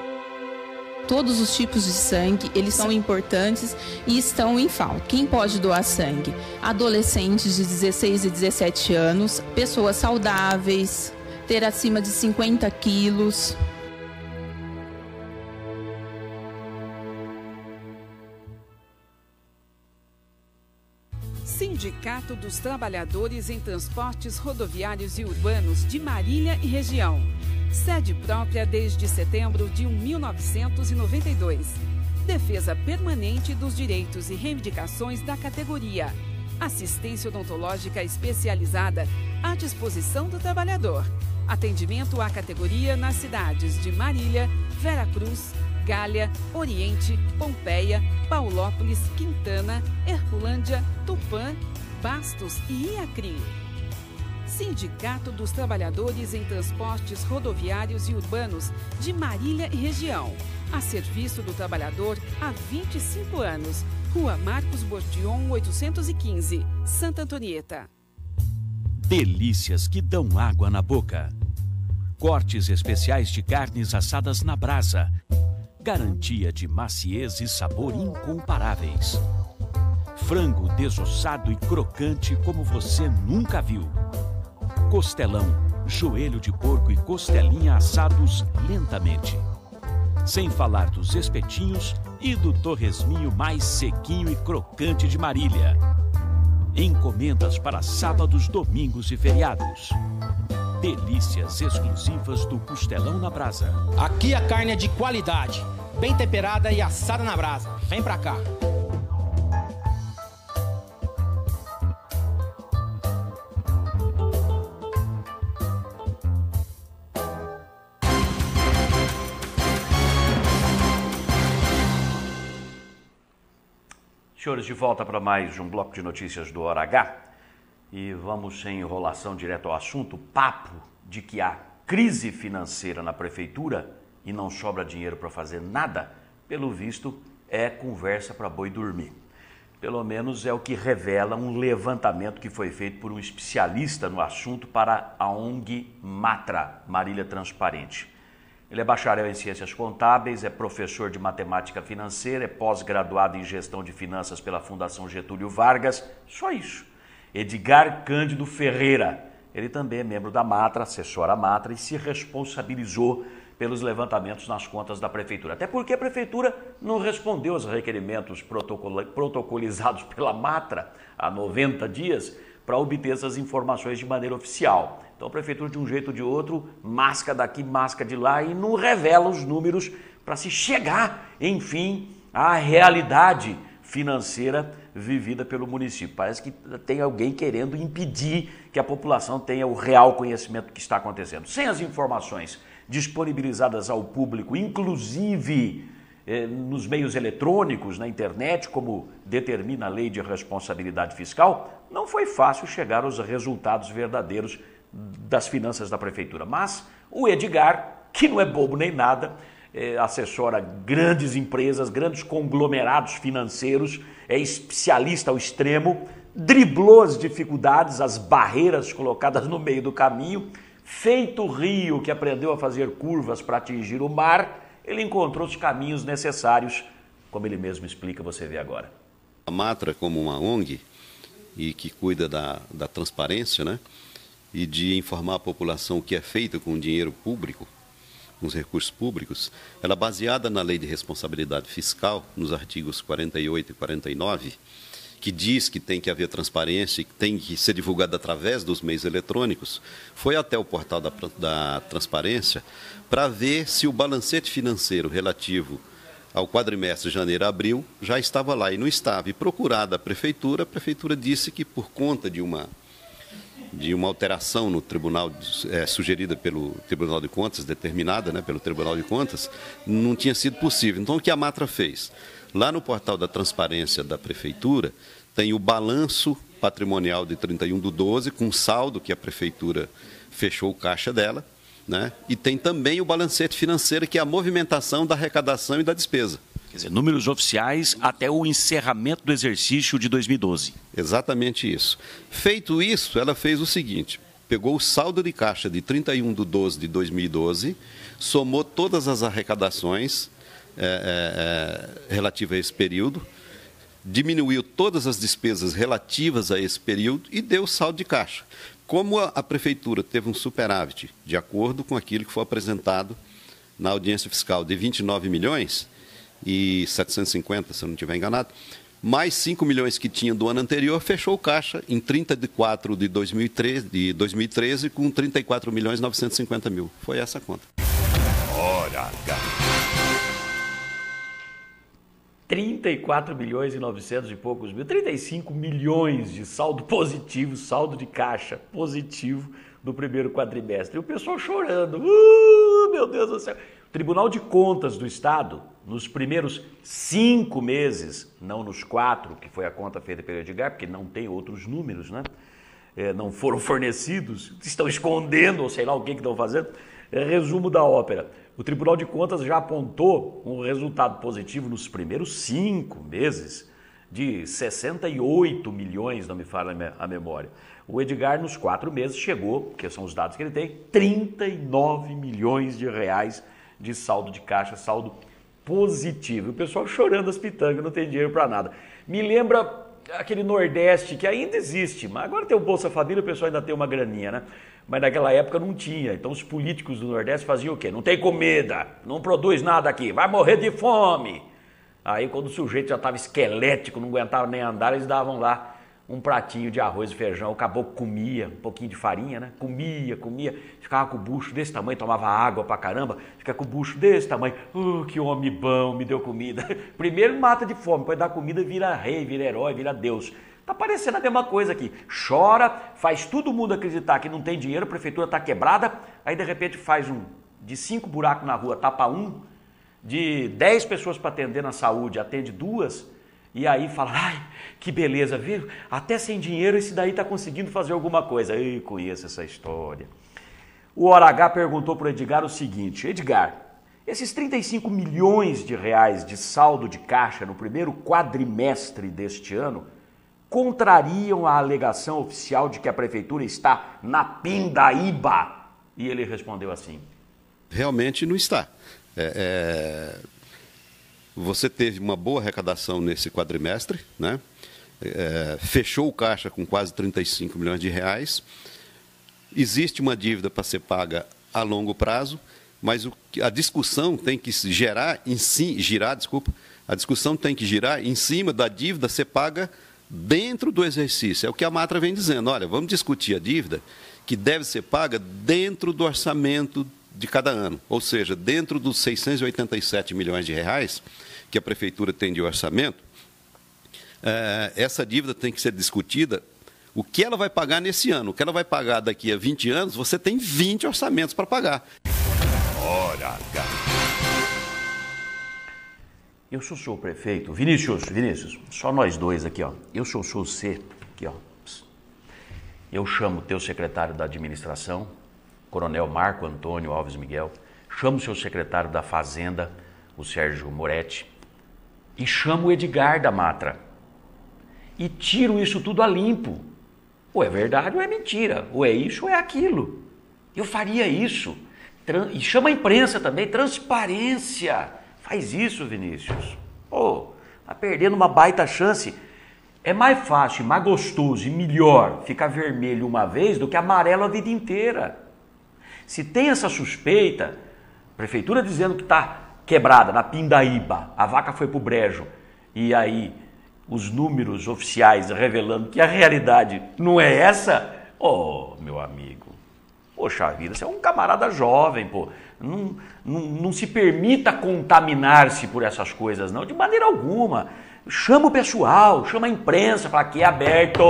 Todos os tipos de sangue, eles são importantes e estão em falta. Quem pode doar sangue? Adolescentes de 16 e 17 anos, pessoas saudáveis, ter acima de 50 quilos. Sindicato dos Trabalhadores em Transportes Rodoviários e Urbanos de Marília e Região. Sede própria desde setembro de 1992. Defesa permanente dos direitos e reivindicações da categoria. Assistência odontológica especializada à disposição do trabalhador. Atendimento à categoria nas cidades de Marília, Veracruz, Gália, Oriente, Pompeia, Paulópolis, Quintana, Herculândia, Tupã, Bastos e Iacrim. Sindicato dos Trabalhadores em Transportes Rodoviários e Urbanos de Marília e Região. A serviço do trabalhador há 25 anos. Rua Marcos Bordion, 815, Santa Antonieta. Delícias que dão água na boca. Cortes especiais de carnes assadas na brasa. Garantia de maciez e sabor incomparáveis. Frango desossado e crocante como você nunca viu. Costelão, joelho de porco e costelinha assados lentamente. Sem falar dos espetinhos e do torresminho mais sequinho e crocante de Marília. Encomendas para sábados, domingos e feriados. Delícias exclusivas do Costelão na Brasa. Aqui a carne é de qualidade, bem temperada e assada na brasa. Vem pra cá. Senhores, de volta para mais um bloco de notícias do Hora H e vamos sem enrolação direto ao assunto. Papo de que há crise financeira na prefeitura e não sobra dinheiro para fazer nada, pelo visto é conversa para boi dormir. Pelo menos é o que revela um levantamento que foi feito por um especialista no assunto para a ONG Matra, Marília Transparente. Ele é bacharel em Ciências Contábeis, é professor de Matemática Financeira, é pós-graduado em Gestão de Finanças pela Fundação Getúlio Vargas, só isso. Edgar Cândido Ferreira, ele também é membro da Matra, assessora Matra e se responsabilizou pelos levantamentos nas contas da Prefeitura. Até porque a Prefeitura não respondeu aos requerimentos protocolizados pela Matra há 90 dias para obter essas informações de maneira oficial. Então a Prefeitura, de um jeito ou de outro, masca daqui, masca de lá e não revela os números para se chegar, enfim, à realidade financeira vivida pelo município. Parece que tem alguém querendo impedir que a população tenha o real conhecimento do que está acontecendo. Sem as informações disponibilizadas ao público, inclusive nos meios eletrônicos, na internet, como determina a Lei de Responsabilidade Fiscal, não foi fácil chegar aos resultados verdadeiros das finanças da Prefeitura. Mas o Edgar, que não é bobo nem nada, assessora grandes empresas, grandes conglomerados financeiros, é especialista ao extremo, driblou as dificuldades, as barreiras colocadas no meio do caminho, feito o rio que aprendeu a fazer curvas para atingir o mar, ele encontrou os caminhos necessários, como ele mesmo explica, você vê agora. A Matra, como uma ONG, e que cuida da transparência, né? E de informar a população o que é feito com o dinheiro público, com os recursos públicos, ela é baseada na Lei de Responsabilidade Fiscal, nos artigos 48 e 49, que diz que tem que haver transparência e que tem que ser divulgada através dos meios eletrônicos, foi até o portal da transparência para ver se o balancete financeiro relativo ao quadrimestre janeiro-abril já estava lá e não estava. E procurada a prefeitura disse que por conta de uma alteração no tribunal, sugerida pelo Tribunal de Contas, determinada, né, pelo Tribunal de Contas, não tinha sido possível. Então, o que a Matra fez? Lá no portal da transparência da Prefeitura, tem o balanço patrimonial de 31/12, com saldo que a Prefeitura fechou o caixa dela, né? E tem também o balancete financeiro, que é a movimentação da arrecadação e da despesa. Quer dizer, números oficiais até o encerramento do exercício de 2012. Exatamente isso. Feito isso, ela fez o seguinte: pegou o saldo de caixa de 31/12 de 2012, somou todas as arrecadações relativas a esse período, diminuiu todas as despesas relativas a esse período e deu o saldo de caixa. Como a Prefeitura teve um superávit, de acordo com aquilo que foi apresentado na audiência fiscal, de 29 milhões e 750, se eu não estiver enganado, mais 5 milhões que tinha do ano anterior, fechou o caixa em 30/4 de 2013 com 34 milhões e 950 mil. Foi essa a conta. Hora H. 34 milhões e 900 e poucos mil, 35 milhões de saldo positivo, saldo de caixa positivo do primeiro quadrimestre. E o pessoal chorando, meu Deus do céu. O Tribunal de Contas do Estado, nos primeiros 5 meses, não nos 4, que foi a conta feita pelo Edgar, porque não tem outros números, né? Não foram fornecidos, estão escondendo, ou sei lá o que estão fazendo. Resumo da ópera. O Tribunal de Contas já apontou um resultado positivo nos primeiros 5 meses de 68 milhões, não me falha a memória. O Edgar, nos 4 meses, chegou, que são os dados que ele tem, 39 milhões de reais de saldo de caixa, saldo positivo. O pessoal chorando as pitangas, não tem dinheiro para nada. Me lembra aquele Nordeste que ainda existe, mas agora tem o Bolsa Família, o pessoal ainda tem uma graninha, né? Mas naquela época não tinha. Então os políticos do Nordeste faziam o quê? Não tem comida, não produz nada aqui, vai morrer de fome. Aí quando o sujeito já estava esquelético, não aguentava nem andar, eles davam lá um pratinho de arroz e feijão. O caboclo comia, um pouquinho de farinha, né? Comia, ficava com o bucho desse tamanho, tomava água pra caramba, fica com o bucho desse tamanho. Que homem bom, me deu comida. Primeiro mata de fome, depois dá comida, vira rei, vira herói, vira Deus. Tá parecendo a mesma coisa aqui. Chora, faz todo mundo acreditar que não tem dinheiro, a prefeitura tá quebrada, aí de repente faz de 5 buracos na rua, tapa 1, de 10 pessoas para atender na saúde, atende 2, e aí fala, ai, que beleza, viu? Até sem dinheiro esse daí tá conseguindo fazer alguma coisa. Eu conheço essa história. O Hora H perguntou para o Edgar o seguinte, Edgar, esses 35 milhões de reais de saldo de caixa no primeiro quadrimestre deste ano contrariam a alegação oficial de que a prefeitura está na pindaíba? E ele respondeu assim. Realmente não está. Você teve uma boa arrecadação nesse quadrimestre, né? Fechou o caixa com quase 35 milhões de reais. Existe uma dívida para ser paga a longo prazo, mas a discussão tem que girar em cima da dívida ser paga dentro do exercício. É o que a Matra vem dizendo. Olha, vamos discutir a dívida que deve ser paga dentro do orçamento de cada ano, ou seja, dentro dos 687 milhões de reais que a prefeitura tem de orçamento, essa dívida tem que ser discutida, o que ela vai pagar nesse ano, o que ela vai pagar daqui a 20 anos, você tem 20 orçamentos para pagar. Hora H. Eu sou o prefeito, Vinícius, só nós dois aqui, ó. Eu sou você, aqui, ó. Eu chamo o teu secretário da administração, Coronel Marco Antônio Alves Miguel, chamo o seu secretário da Fazenda, o Sérgio Moretti, e chamo o Edgar da Matra. E tiro isso tudo a limpo. Ou é verdade ou é mentira, ou é isso ou é aquilo. Eu faria isso. E chama a imprensa também, transparência. Faz isso, Vinícius. Tá perdendo uma baita chance. É mais fácil, mais gostoso e melhor ficar vermelho uma vez do que amarelo a vida inteira. Se tem essa suspeita, a prefeitura dizendo que está quebrada na pindaíba, a vaca foi pro brejo, e aí os números oficiais revelando que a realidade não é essa, meu amigo, poxa vida, você é um camarada jovem, pô, não se permita contaminar-se por essas coisas não, de maneira alguma. Chama o pessoal, chama a imprensa, fala que é aberto,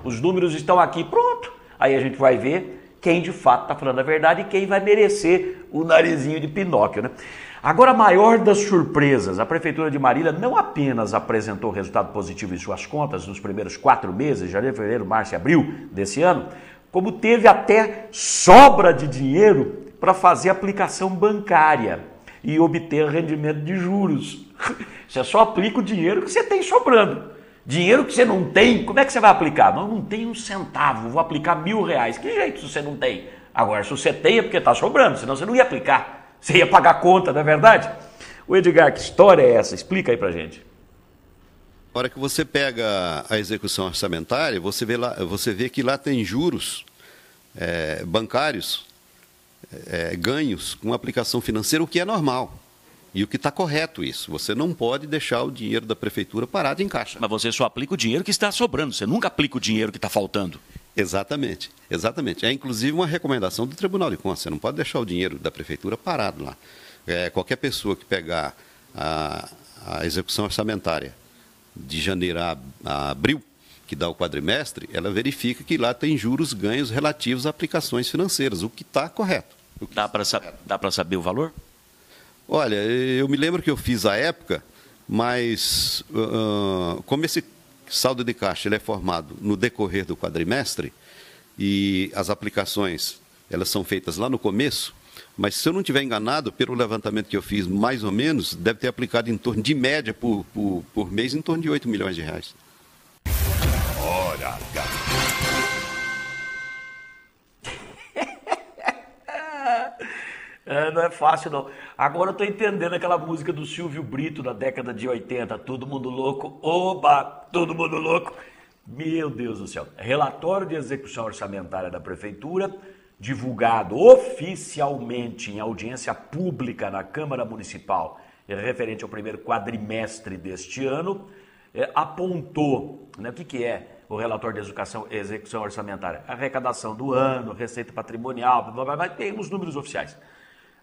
os números estão aqui, pronto, aí a gente vai ver quem de fato está falando a verdade e quem vai merecer o narizinho de Pinóquio, né? Agora, a maior das surpresas, a Prefeitura de Marília não apenas apresentou resultado positivo em suas contas nos primeiros 4 meses, janeiro, fevereiro, março e abril desse ano, como teve até sobra de dinheiro para fazer aplicação bancária e obter rendimento de juros. Você só aplica o dinheiro que você tem sobrando. Dinheiro que você não tem, como é que você vai aplicar? Não tenho um centavo, vou aplicar R$1.000. Que jeito se você não tem? Agora, se você tem é porque está sobrando, senão você não ia aplicar. Você ia pagar conta, não é verdade? O Edgar, que história é essa? Explica aí pra gente. Na hora que você pega a execução orçamentária, você vê que lá tem juros bancários, ganhos com aplicação financeira, o que é normal. E o que está correto isso. Você não pode deixar o dinheiro da prefeitura parado em caixa. Mas você só aplica o dinheiro que está sobrando, você nunca aplica o dinheiro que está faltando. Exatamente, exatamente. É inclusive uma recomendação do Tribunal de Contas. Você não pode deixar o dinheiro da prefeitura parado lá. Qualquer pessoa que pegar a execução orçamentária de janeiro a abril, que dá o quadrimestre, ela verifica que lá tem juros ganhos relativos a aplicações financeiras, o que está correto. Dá para saber o valor? Olha, eu me lembro que eu fiz à época, mas como esse saldo de caixa ele é formado no decorrer do quadrimestre e as aplicações elas são feitas lá no começo, mas se eu não estiver enganado, pelo levantamento que eu fiz, mais ou menos, deve ter aplicado em torno de média por mês, em torno de R$8 milhões. Hora H. Não é fácil não. Agora eu estou entendendo aquela música do Silvio Brito da década de 80, todo mundo louco, oba, todo mundo louco. Meu Deus do céu. Relatório de execução orçamentária da Prefeitura divulgado oficialmente em audiência pública na Câmara Municipal, referente ao primeiro quadrimestre deste ano, apontou, né, o que é o relatório de execução orçamentária? Arrecadação do ano, receita patrimonial, tem os números oficiais.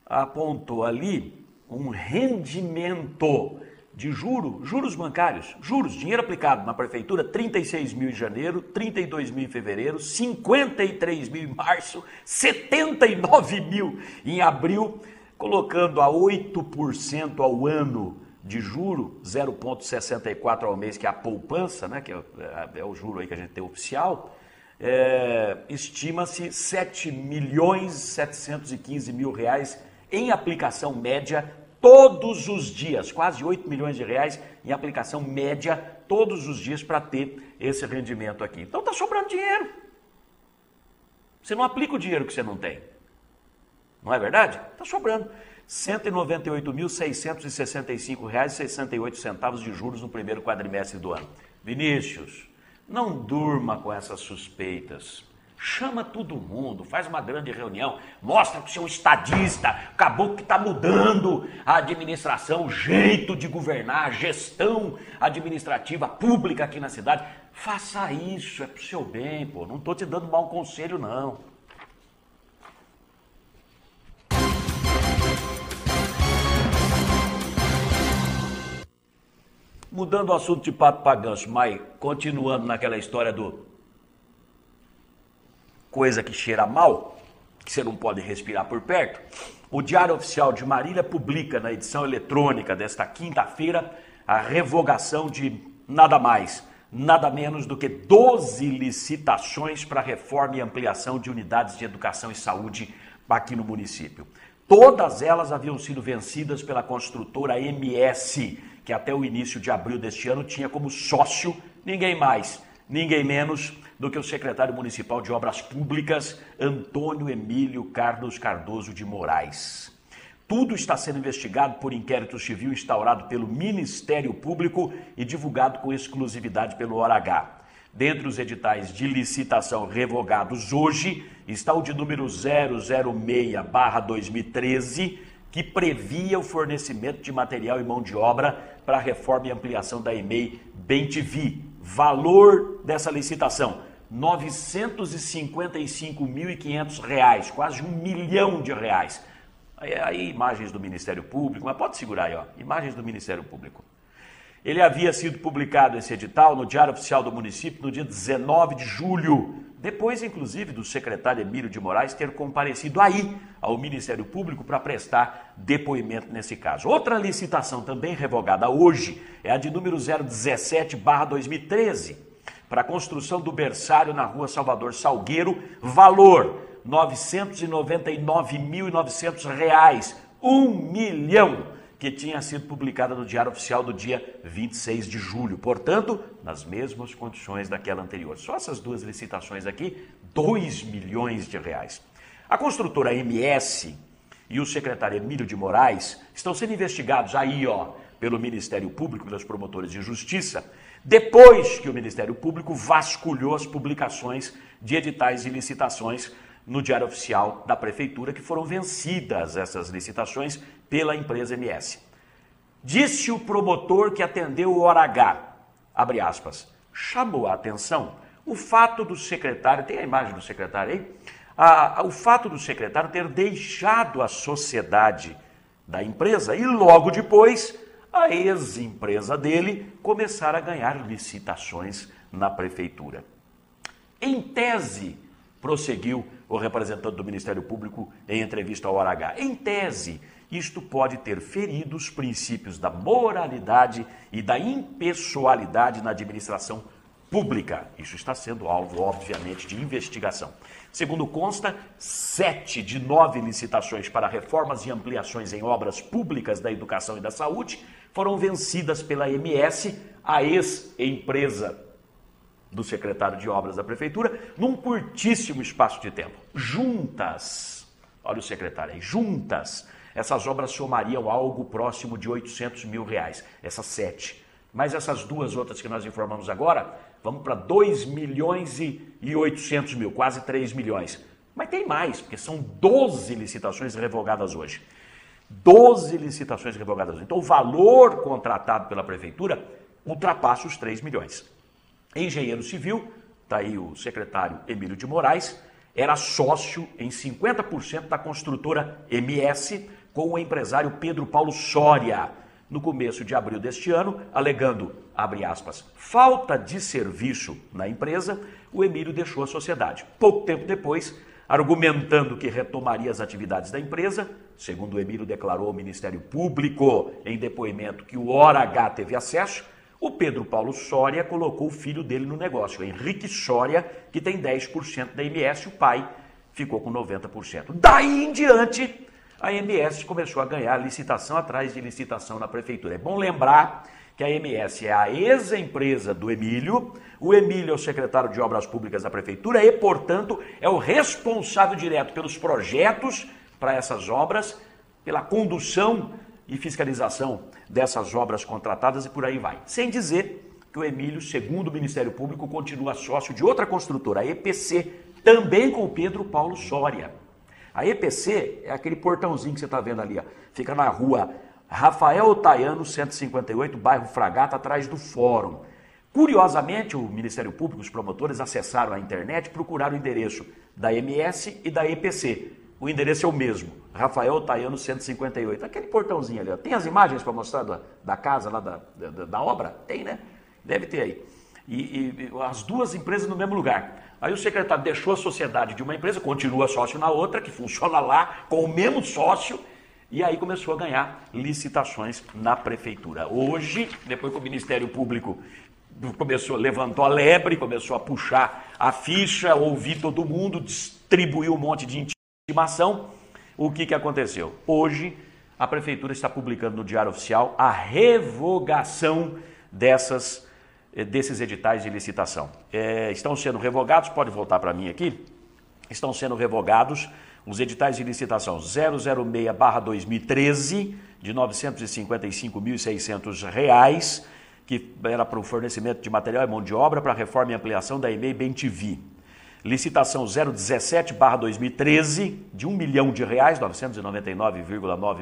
Apontou ali um rendimento de juros bancários, dinheiro aplicado na prefeitura, 36 mil em janeiro, 32 mil em fevereiro, 53 mil em março, 79 mil em abril, colocando a 8% ao ano de juro, 0,64 ao mês, que é a poupança, né, que é o juro aí que a gente tem oficial, estima-se 7.715.000 reais em aplicação média todos os dias, quase 8 milhões de reais em aplicação média todos os dias para ter esse rendimento aqui. Então está sobrando dinheiro. Você não aplica o dinheiro que você não tem. Não é verdade? Está sobrando. R$ 198.665,68 de juros no primeiro quadrimestre do ano. Vinícius, não durma com essas suspeitas. Chama todo mundo, faz uma grande reunião, mostra que você é um estadista, acabou que está mudando a administração, o jeito de governar, a gestão administrativa pública aqui na cidade. Faça isso, é pro seu bem, pô. Não estou te dando mau conselho, não. Mudando o assunto de pato para ganso, mas continuando naquela história do coisa que cheira mal, que você não pode respirar por perto, o Diário Oficial de Marília publica na edição eletrônica desta quinta-feira a revogação de nada mais, nada menos do que 12 licitações para reforma e ampliação de unidades de educação e saúde aqui no município. Todas elas haviam sido vencidas pela construtora MS, que até o início de abril deste ano tinha como sócio ninguém mais, ninguém menos do que o secretário municipal de Obras Públicas, Antônio Emílio Carlos Cardoso de Moraes. Tudo está sendo investigado por inquérito civil instaurado pelo Ministério Público e divulgado com exclusividade pelo ORH. Dentre os editais de licitação revogados hoje, está o de número 006/2013, que previa o fornecimento de material e mão de obra para a reforma e ampliação da EMEI Bem-TV. Valor dessa licitação, R$ 955.500, quase R$ 1 milhão. Aí imagens do Ministério Público, mas pode segurar aí, ó, imagens do Ministério Público. Ele havia sido publicado, esse edital, no Diário Oficial do Município no dia 19 de julho, depois, inclusive, do secretário Emílio de Moraes ter comparecido aí ao Ministério Público para prestar depoimento nesse caso. Outra licitação também revogada hoje é a de número 017/2013, para a construção do berçário na rua Salvador Salgueiro, valor R$ 999.900, 1 milhão, que tinha sido publicada no Diário Oficial do dia 26 de julho. Portanto, nas mesmas condições daquela anterior. Só essas duas licitações aqui, R$ 2 milhões. A construtora MS e o secretário Emílio de Moraes estão sendo investigados aí, ó, pelo Ministério Público, pelos promotores de justiça, depois que o Ministério Público vasculhou as publicações de editais e licitações no Diário Oficial da Prefeitura, que foram vencidas essas licitações pela empresa MS. Disse o promotor que atendeu o ORH, abre aspas, chamou a atenção o fato do secretário, tem a imagem do secretário aí? O fato do secretário ter deixado a sociedade da empresa e logo depois a ex-empresa dele começar a ganhar licitações na prefeitura. Em tese, prosseguiu o representante do Ministério Público em entrevista ao ORH, em tese, isto pode ter ferido os princípios da moralidade e da impessoalidade na administração pública. Isso está sendo alvo, obviamente, de investigação. Segundo consta, 7 de 9 licitações para reformas e ampliações em obras públicas da educação e da saúde foram vencidas pela MS, a ex-empresa do secretário de Obras da Prefeitura, num curtíssimo espaço de tempo. Juntas, olha o secretário aí, juntas, essas obras somariam algo próximo de R$ 800 mil, essas 7. Mas essas duas outras que nós informamos agora, vamos para 2 milhões e 800 mil, quase 3 milhões. Mas tem mais, porque são 12 licitações revogadas hoje. 12 licitações revogadas hoje. Então o valor contratado pela prefeitura ultrapassa os 3 milhões. Engenheiro civil, está aí o secretário Emílio de Moraes, era sócio em 50% da construtora MS com o empresário Pedro Paulo Soria. No começo de abril deste ano, alegando, abre aspas, falta de serviço na empresa, o Emílio deixou a sociedade. Pouco tempo depois, argumentando que retomaria as atividades da empresa, segundo o Emílio declarou ao Ministério Público em depoimento que o Hora H teve acesso, o Pedro Paulo Soria colocou o filho dele no negócio, o Henrique Soria, que tem 10% da MS, o pai ficou com 90%. Daí em diante, a MS começou a ganhar licitação atrás de licitação na prefeitura. É bom lembrar que a MS é a ex-empresa do Emílio, o Emílio é o secretário de Obras Públicas da prefeitura e, portanto, é o responsável direto pelos projetos para essas obras, pela condução e fiscalização dessas obras contratadas e por aí vai. Sem dizer que o Emílio, segundo o Ministério Público, continua sócio de outra construtora, a EPC, também com o Pedro Paulo Soria. A EPC é aquele portãozinho que você está vendo ali, ó. Fica na rua Rafael Otaiano, 158, bairro Fragata, atrás do Fórum. Curiosamente, o Ministério Público, os promotores acessaram a internet e procuraram o endereço da MS e da EPC. O endereço é o mesmo, Rafael Otaiano, 158. Aquele portãozinho ali, ó. Tem as imagens para mostrar da casa lá da obra? Tem, né? Deve ter aí. E as duas empresas no mesmo lugar. Aí o secretário deixou a sociedade de uma empresa, continua sócio na outra, que funciona lá, com o mesmo sócio, e aí começou a ganhar licitações na prefeitura. Hoje, depois que o Ministério Público levantou a lebre, começou a puxar a ficha, ouvir todo mundo, distribuiu um monte de intimação, o que aconteceu? Hoje, a prefeitura está publicando no Diário Oficial a revogação desses editais de licitação. Estão sendo revogados, pode voltar para mim aqui, estão sendo revogados os editais de licitação 006/2013, de R$ 955.600, que era para o fornecimento de material e mão de obra para a reforma e ampliação da EMEI Bem-TV. Licitação 017/2013, de R$ 1 milhão, 999,9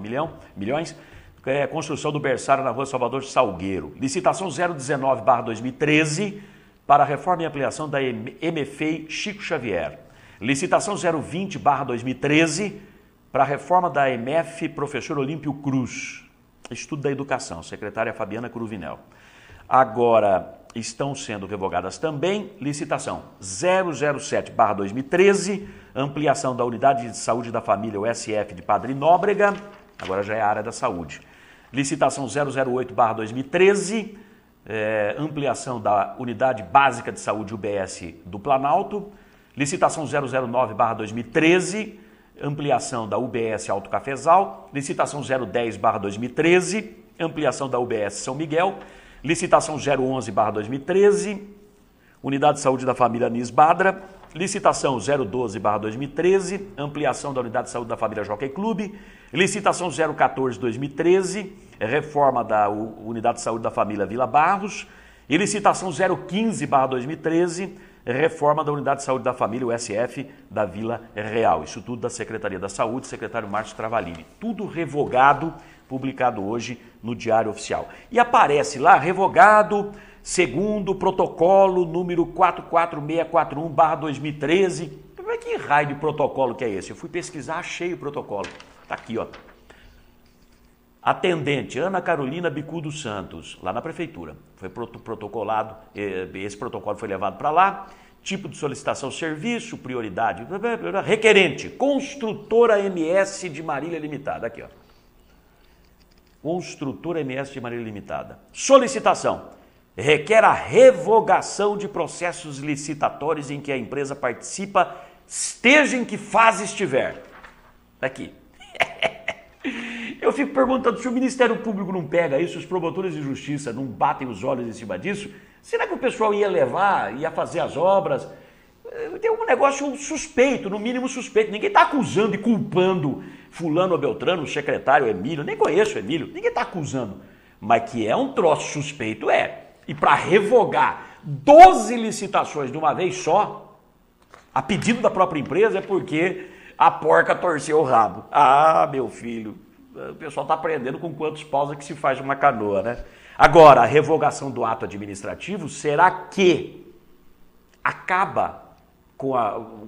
milhões, construção do berçário na rua Salvador Salgueiro. Licitação 019/2013 para a reforma e ampliação da MFEI Chico Xavier. Licitação 020/2013 para a reforma da MF Professor Olímpio Cruz. Estudo da Educação, secretária Fabiana Cruvinel. Agora, estão sendo revogadas também licitação 007/2013, ampliação da Unidade de Saúde da Família, USF de Padre Nóbrega, agora já é a área da saúde. Licitação 008/2013, ampliação da Unidade Básica de Saúde UBS do Planalto. Licitação 009/2013, ampliação da UBS Alto Cafezal. Licitação 010/2013, ampliação da UBS São Miguel. Licitação 011/2013, Unidade de Saúde da Família Anis Badra. Licitação 012/2013, ampliação da Unidade de Saúde da Família Jockey Clube. Licitação 014/2013, reforma da Unidade de Saúde da Família Vila Barros. E licitação 015/2013, reforma da Unidade de Saúde da Família USF da Vila Real. Isso tudo da Secretaria da Saúde, secretário Márcio Travalini. Tudo revogado, publicado hoje no Diário Oficial. E aparece lá, revogado segundo o protocolo número 44641/2013. Que raio de protocolo que é esse? Eu fui pesquisar, achei o protocolo. Está aqui, ó. Atendente, Ana Carolina Bicudo Santos, lá na prefeitura. Foi protocolado, esse protocolo foi levado para lá. Tipo de solicitação, serviço, prioridade. Requerente, Construtora MS de Marília Limitada. Aqui, ó. Construtora MS de Marília Limitada. Solicitação. Requer a revogação de processos licitatórios em que a empresa participa, esteja em que fase estiver. Aqui. Eu fico perguntando, se o Ministério Público não pega isso, os promotores de justiça não batem os olhos em cima disso, será que o pessoal ia levar, ia fazer as obras? Tem um negócio suspeito, no mínimo suspeito. Ninguém está acusando e culpando fulano ou Beltrano, o secretário Emílio, nem conheço o Emílio, ninguém está acusando. Mas que é um troço suspeito, é. E para revogar 12 licitações de uma vez só, A pedido da própria empresa é porque a porca torceu o rabo. Ah, meu filho, o pessoal está aprendendo com quantos paus é que se faz uma canoa, né? Agora, a revogação do ato administrativo, será que acaba com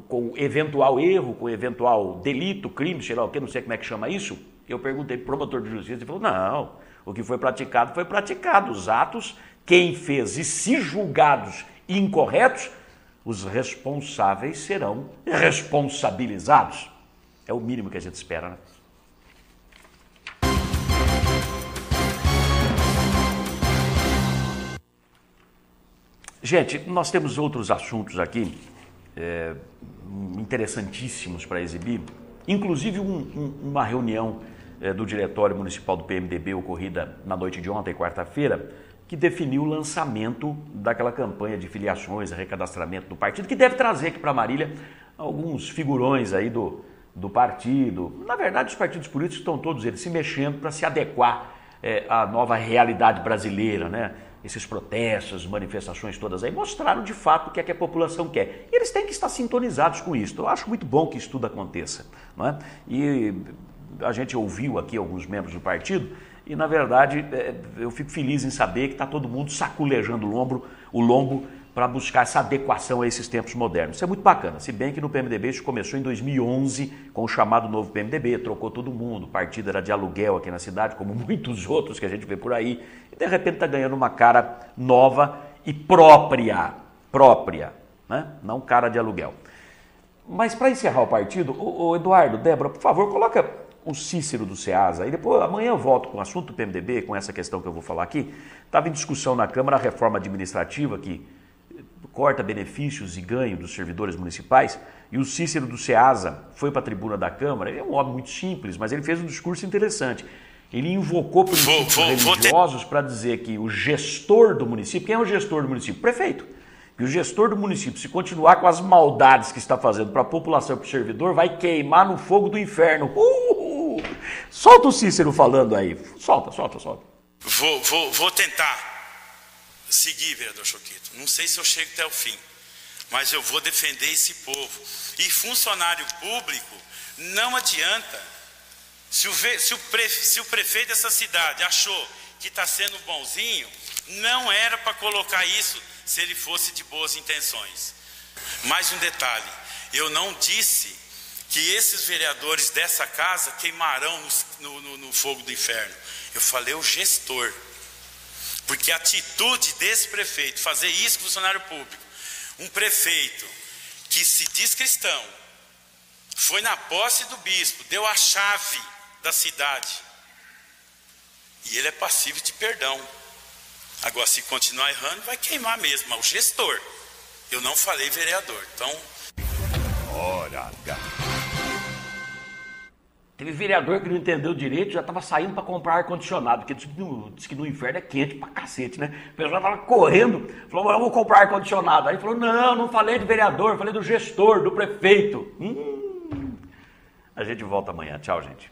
o eventual erro, com o eventual delito, crime, sei lá o que, não sei como é que chama isso? Eu perguntei para o promotor de justiça e falou, não, o que foi praticado foi praticado. Os atos, quem fez e se julgados incorretos, os responsáveis serão responsabilizados. É o mínimo que a gente espera, né? Gente, nós temos outros assuntos aqui interessantíssimos para exibir, inclusive uma reunião do Diretório Municipal do PMDB ocorrida na noite de ontem, quarta-feira, que definiu o lançamento daquela campanha de filiações, recadastramento do partido, que deve trazer aqui para Marília alguns figurões aí do partido. Na verdade, os partidos políticos estão todos eles se mexendo para se adequar à nova realidade brasileira, né? Esses protestos, manifestações todas aí mostraram de fato o que é que a população quer. E eles têm que estar sintonizados com isso. Eu acho muito bom que isso tudo aconteça, não é? E a gente ouviu aqui alguns membros do partido e, na verdade, eu fico feliz em saber que está todo mundo saculejando o lombo para buscar essa adequação a esses tempos modernos. Isso é muito bacana, se bem que no PMDB isso começou em 2011 com o chamado novo PMDB, trocou todo mundo, o partido era de aluguel aqui na cidade, como muitos outros que a gente vê por aí, e de repente está ganhando uma cara nova e própria, né? Não cara de aluguel. Mas para encerrar o partido, o Eduardo, Débora, por favor, coloca o Cícero do Ceasa, e depois amanhã eu volto com o assunto do PMDB, com essa questão que eu vou falar aqui. Estava em discussão na Câmara a reforma administrativa que corta benefícios e ganho dos servidores municipais, e o Cícero do Ceasa foi para a tribuna da Câmara. Ele é um homem muito simples, mas ele fez um discurso interessante. Ele invocou princípios religiosos para dizer que o gestor do município, quem é o gestor do município? O prefeito. E o gestor do município, se continuar com as maldades que está fazendo para a população e para o servidor, vai queimar no fogo do inferno. Solta o Cícero falando aí. Solta. Vou tentar seguir, vereador Choquito. Não sei se eu chego até o fim, mas eu vou defender esse povo. E funcionário público, não adianta. Se o prefeito dessa cidade achou que está sendo bonzinho, não era para colocar isso se ele fosse de boas intenções. Mais um detalhe, eu não disse que esses vereadores dessa casa queimarão no fogo do inferno. Eu falei o gestor. Porque a atitude desse prefeito, fazer isso com o funcionário público, um prefeito que se diz cristão, foi na posse do bispo, deu a chave da cidade, e ele é passível de perdão. Agora, se continuar errando, vai queimar mesmo, mas o gestor. Eu não falei vereador, então... Hora H. Teve vereador que não entendeu direito, já estava saindo para comprar ar-condicionado, porque diz que no inferno é quente pra cacete, né? O pessoal estava correndo, falou, eu vou comprar ar-condicionado. Aí falou, não falei de vereador, falei do gestor, do prefeito. A gente volta amanhã. Tchau, gente.